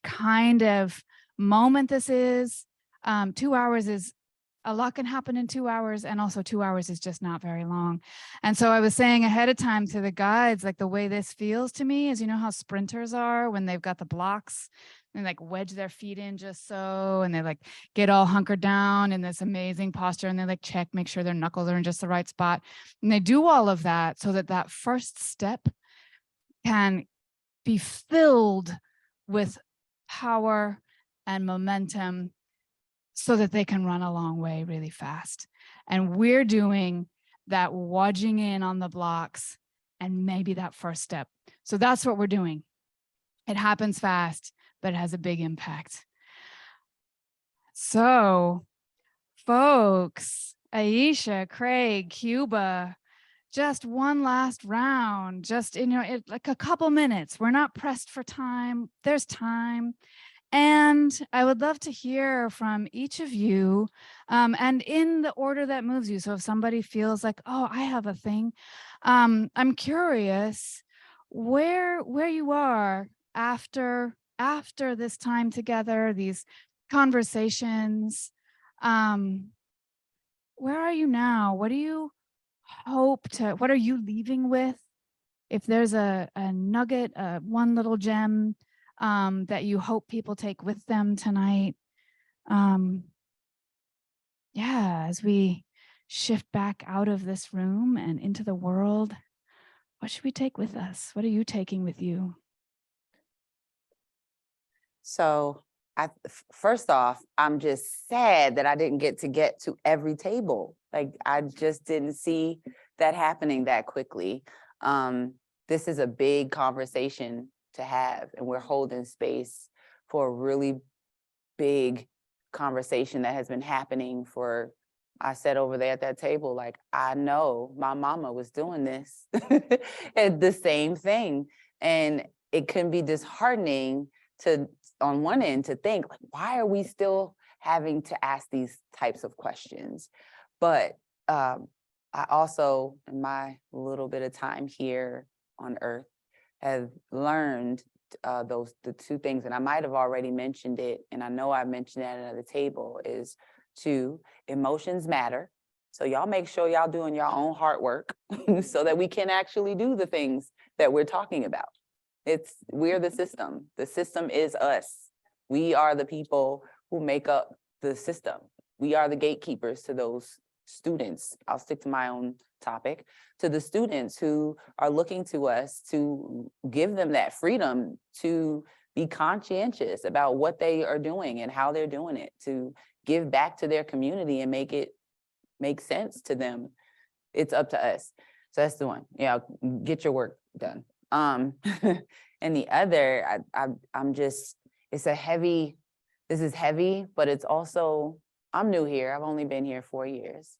kind of moment this is. 2 hours is, a lot can happen in 2 hours, and also 2 hours is just not very long. And so I was saying ahead of time to the guides, like the way this feels to me is, you know how sprinters are when they've got the blocks and like wedge their feet in just so, and they like get all hunkered down in this amazing posture, and they like check, make sure their knuckles are in just the right spot. And they do all of that so that that first step can be filled with power and momentum so that they can run a long way really fast. And we're doing that wedging in on the blocks and maybe that first step. So that's what we're doing. It happens fast, but it has a big impact. So, folks, Ayesha, Craig, Cuba, just one last round, just like a couple minutes. We're not pressed for time. There's time. And I would love to hear from each of you and in the order that moves you. So if somebody feels like, oh, I have a thing, I'm curious where you are after this time together, these conversations, where are you now? What do you what are you leaving with? If there's a nugget, one little gem that you hope people take with them tonight. Yeah, as we shift back out of this room and into the world, what should we take with us? What are you taking with you? So first off, I'm just sad that I didn't get to every table. Like I just didn't see that happening that quickly. This is a big conversation to have, and we're holding space for a really big conversation that has been happening for, I said over there at that table, like, I know my mama was doing this and the same thing. And it can be disheartening to, on one end, to think, like, why are we still having to ask these types of questions? But I also, in my little bit of time here on Earth, have learned the two things, and I might have already mentioned it, and I know I mentioned it at another table, is two, emotions matter. So y'all make sure y'all doing your own hard work so that we can actually do the things that we're talking about. We're the system. The system is us. We are the people who make up the system. We are the gatekeepers to those students. I'll stick to my own topic, to the students who are looking to us to give them that freedom to be conscientious about what they are doing and how they're doing it, to give back to their community and make it make sense to them. It's up to us. So that's the one. Yeah, get your work done. And the other, I'm just, this is heavy, but it's also, I'm new here. I've only been here 4 years.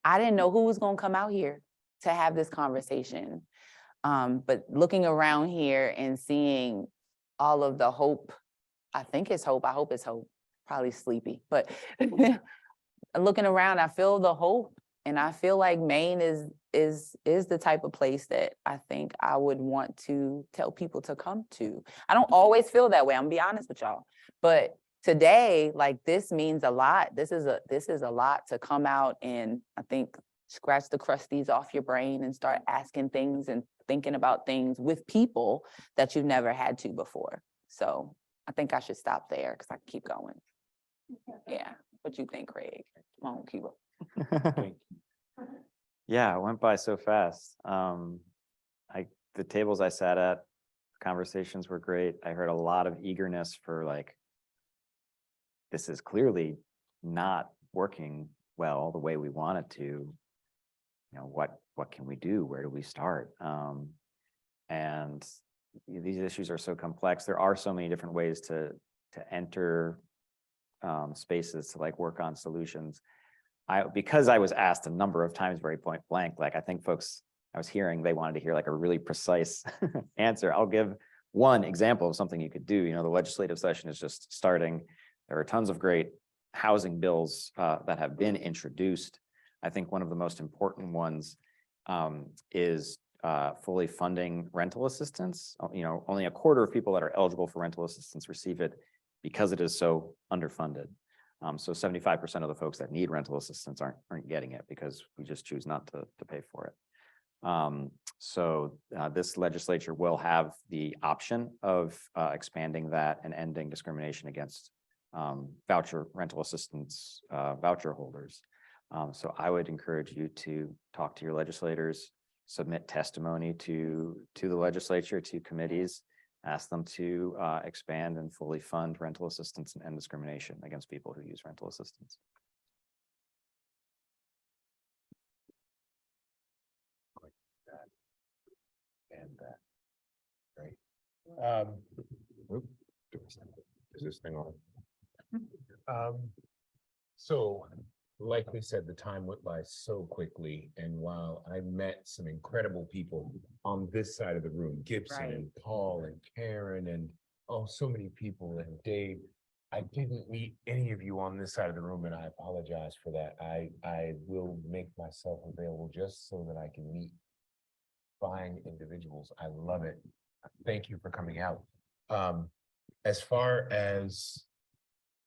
I didn't know who was going to come out here to have this conversation. But looking around here and seeing all of the hope, I think it's hope. I hope it's hope. Probably sleepy, but looking around, I feel the hope, and I feel like Maine is the type of place that I think I would want to tell people to come to. I don't always feel that way. I'm gonna be honest with y'all, but today, like, this means a lot. This is a lot to come out and, I think, scratch the crusties off your brain and start asking things and thinking about things with people that you've never had to before. So I think I should stop there because I can keep going. Yeah. What you think, Craig? Come on, Cuba. Yeah, it went by so fast. The tables I sat at, conversations were great. I heard a lot of eagerness for, like, this is clearly not working well the way we want it to. You know, what can we do? Where do we start? And these issues are so complex. There are so many different ways to enter spaces to, like, work on solutions. Because I was asked a number of times very point blank, like, I think folks I was hearing, they wanted to hear, like, a really precise answer. I'll give one example of something you could do. You know, the legislative session is just starting. There are tons of great housing bills that have been introduced. I think one of the most important ones is fully funding rental assistance. You know, only a quarter of people that are eligible for rental assistance receive it because it is so underfunded. So 75% of the folks that need rental assistance aren't getting it because we just choose not to pay for it. So this legislature will have the option of expanding that and ending discrimination against voucher rental assistance voucher holders. So I would encourage you to talk to your legislators, submit testimony to the legislature, to committees, ask them to expand and fully fund rental assistance and end discrimination against people who use rental assistance. And that, great. Is this thing on? So, like we said, the time went by so quickly, and while I met some incredible people on this side of the room, Gibson and Paul and Karen and so many people, and Dave, I didn't meet any of you on this side of the room, and I apologize for that. I will make myself available just so that I can meet fine individuals. I love it Thank you for coming out. As far as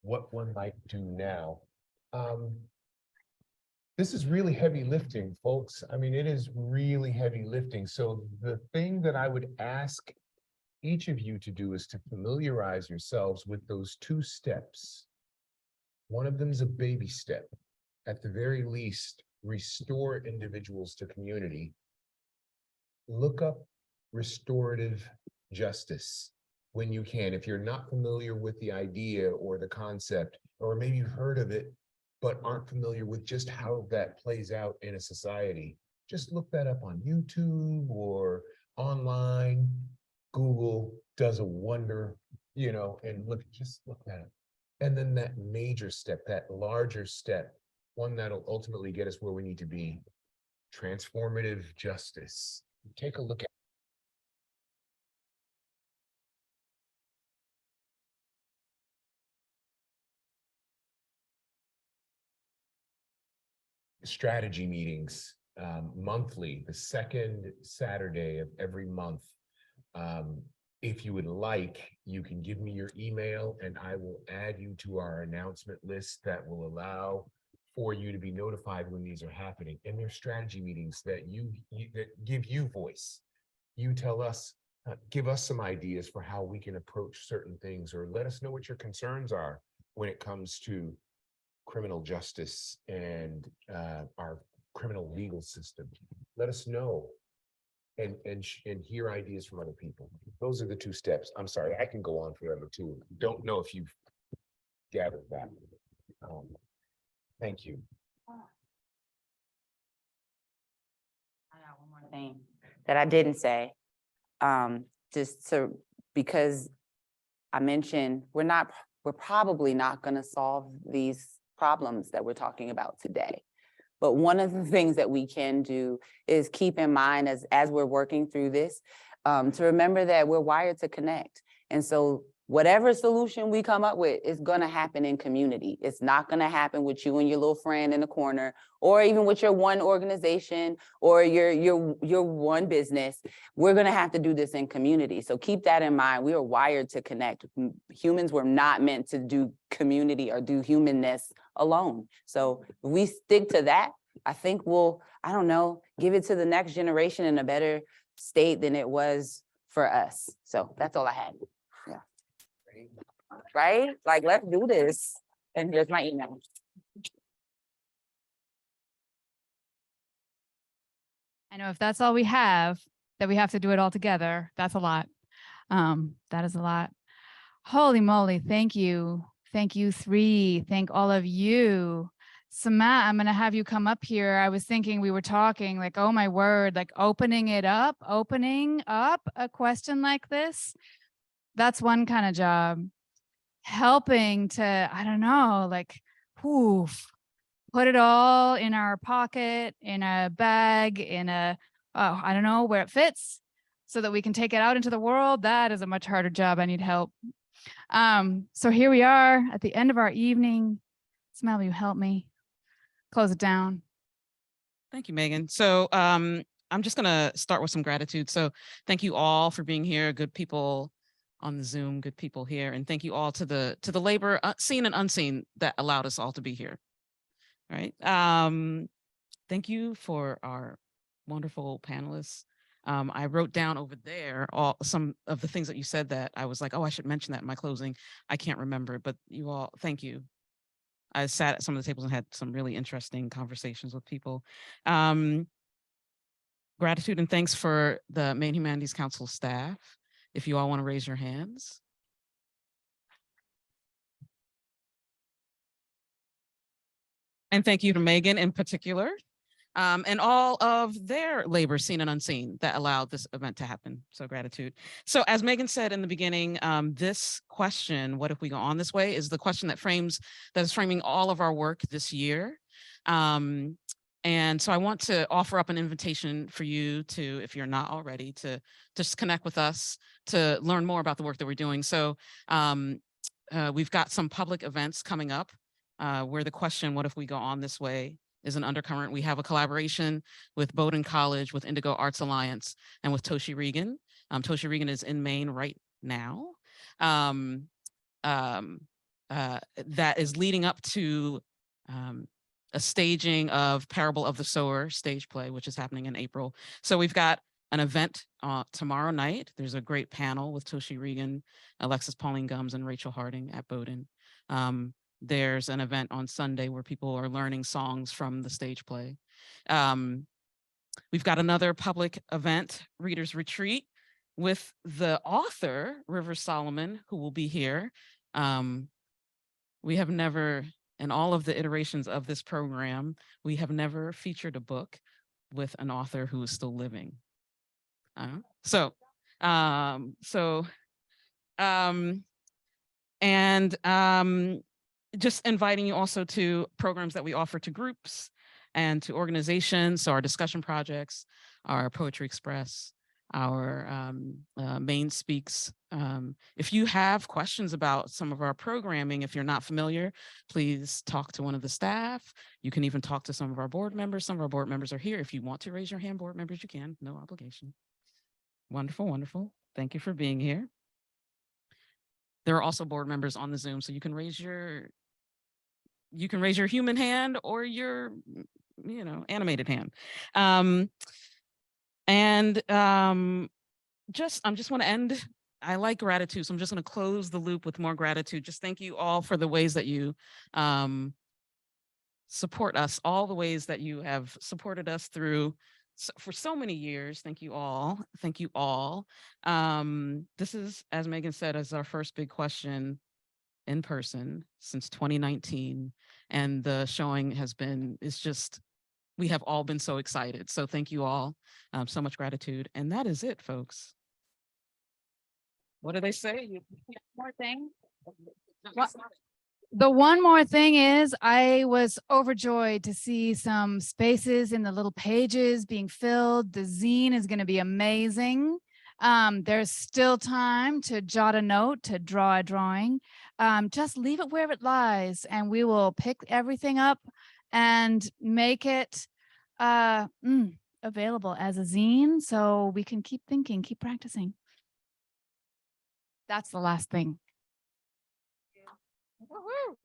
what one might do now, this is really heavy lifting, folks. I mean, it is really heavy lifting. So the thing that I would ask each of you to do is to familiarize yourselves with those 2 steps. One of them is a baby step. At the very least, restore individuals to community. Look up restorative justice when you can. If you're not familiar with the idea or the concept, or maybe you've heard of it, but aren't familiar with just how that plays out in a society, just look that up on YouTube or online. Google does a wonder, you know, and just look that up. And then that major step, that larger step, one that'll ultimately get us where we need to be, transformative justice. Take a look at strategy meetings monthly, the second Saturday of every month. If you would like, you can give me your email and I will add you to our announcement list that will allow for you to be notified when these are happening. And they're strategy meetings that that give you voice. You tell us, give us some ideas for how we can approach certain things, or let us know what your concerns are when it comes to criminal justice and our criminal legal system. Let us know and hear ideas from other people. Those are the 2 steps. I'm sorry, I can go on forever too. Don't know if you've gathered that. Thank you. I got one more thing that I didn't say. Because I mentioned we're probably not going to solve these problems that we're talking about today. But one of the things that we can do is keep in mind as we're working through this, to remember that we're wired to connect. And so whatever solution we come up with is going to happen in community. It's not going to happen with you and your little friend in the corner, or even with your one organization or your one business. We're going to have to do this in community. So keep that in mind. We are wired to connect. Humans were not meant to do community or do humanness alone. So if we stick to that, I think we'll, I don't know, give it to the next generation in a better state than it was for us. So that's all I had. Yeah. Right? Like, let's do this. And here's my email. I know if that's all we have, that we have to do it all together, that's a lot. That is a lot. Holy moly, thank you. Thank you 3. Thank all of you. So Matt, I'm going to have you come up here. I was thinking we were talking like, oh my word, like opening up a question like this. That's one kind of job. Helping to, I don't know, like, put it all in our pocket, in a bag, in a, I don't know, where it fits so that we can take it out into the world. That is a much harder job. I need help. So here we are at the end of our evening. Smell, will you help me close it down? Thank you, Megan. So I'm just going to start with some gratitude. So thank you all for being here. Good people on the Zoom, good people here. And thank you all to the labor, seen and unseen, that allowed us all to be here. All right. Thank you for our wonderful panelists. I wrote down over there some of the things that you said that I was like, oh, I should mention that in my closing. I can't remember, but you all, thank you. I sat at some of the tables and had some really interesting conversations with people. Gratitude and thanks for the Maine Humanities Council staff. If you all want to raise your hands. And thank you to Megan in particular, and all of their labor, seen and unseen, that allowed this event to happen. So gratitude. So as Megan said in the beginning, this question, what if we go on this way, is the question that is framing all of our work this year. And so I want to offer up an invitation for you to, if you're not already, to just connect with us, to learn more about the work that we're doing. So we've got some public events coming up where the question, what if we go on this way, is an undercurrent. We have a collaboration with Bowdoin College, with Indigo Arts Alliance, and with Toshi Regan. Toshi Regan is in Maine right now. That is leading up to a staging of Parable of the Sower stage play, which is happening in April. So we've got an event tomorrow night. There's a great panel with Toshi Regan, Alexis Pauline Gumbs, and Rachel Harding at Bowdoin. There's an event on Sunday where people are learning songs from the stage play. We've got another public event, Readers Retreat, with the author, River Solomon, who will be here. We have never, in all of the iterations of this program, we have never featured a book with an author who is still living. Just inviting you also to programs that we offer to groups and to organizations. So our discussion projects, our Poetry Express, our Maine Speaks. If you have questions about some of our programming, if you're not familiar, please talk to one of the staff. You can even talk to some of our board members. Some of our board members are here. If you want to raise your hand, board members, you can, no obligation. Wonderful, wonderful. Thank you for being here. There are also board members on the Zoom, so you can raise your human hand or your, animated hand. I just want to end. I like gratitude, so I'm just going to close the loop with more gratitude. Just thank you all for the ways that you support us, all the ways that you have supported us through for so many years. Thank you all. Thank you all. This is, as Megan said, is our first big question in person since 2019. And the showing we have all been so excited. So thank you all. So much gratitude. And that is it, folks. What do they say? More thing. The one more thing is I was overjoyed to see some spaces in the little pages being filled. The zine is going to be amazing. There's still time to jot a note, to draw a drawing. Just leave it wherever it lies and we will pick everything up and make it available as a zine so we can keep thinking, keep practicing. That's the last thing. Woo-hoo.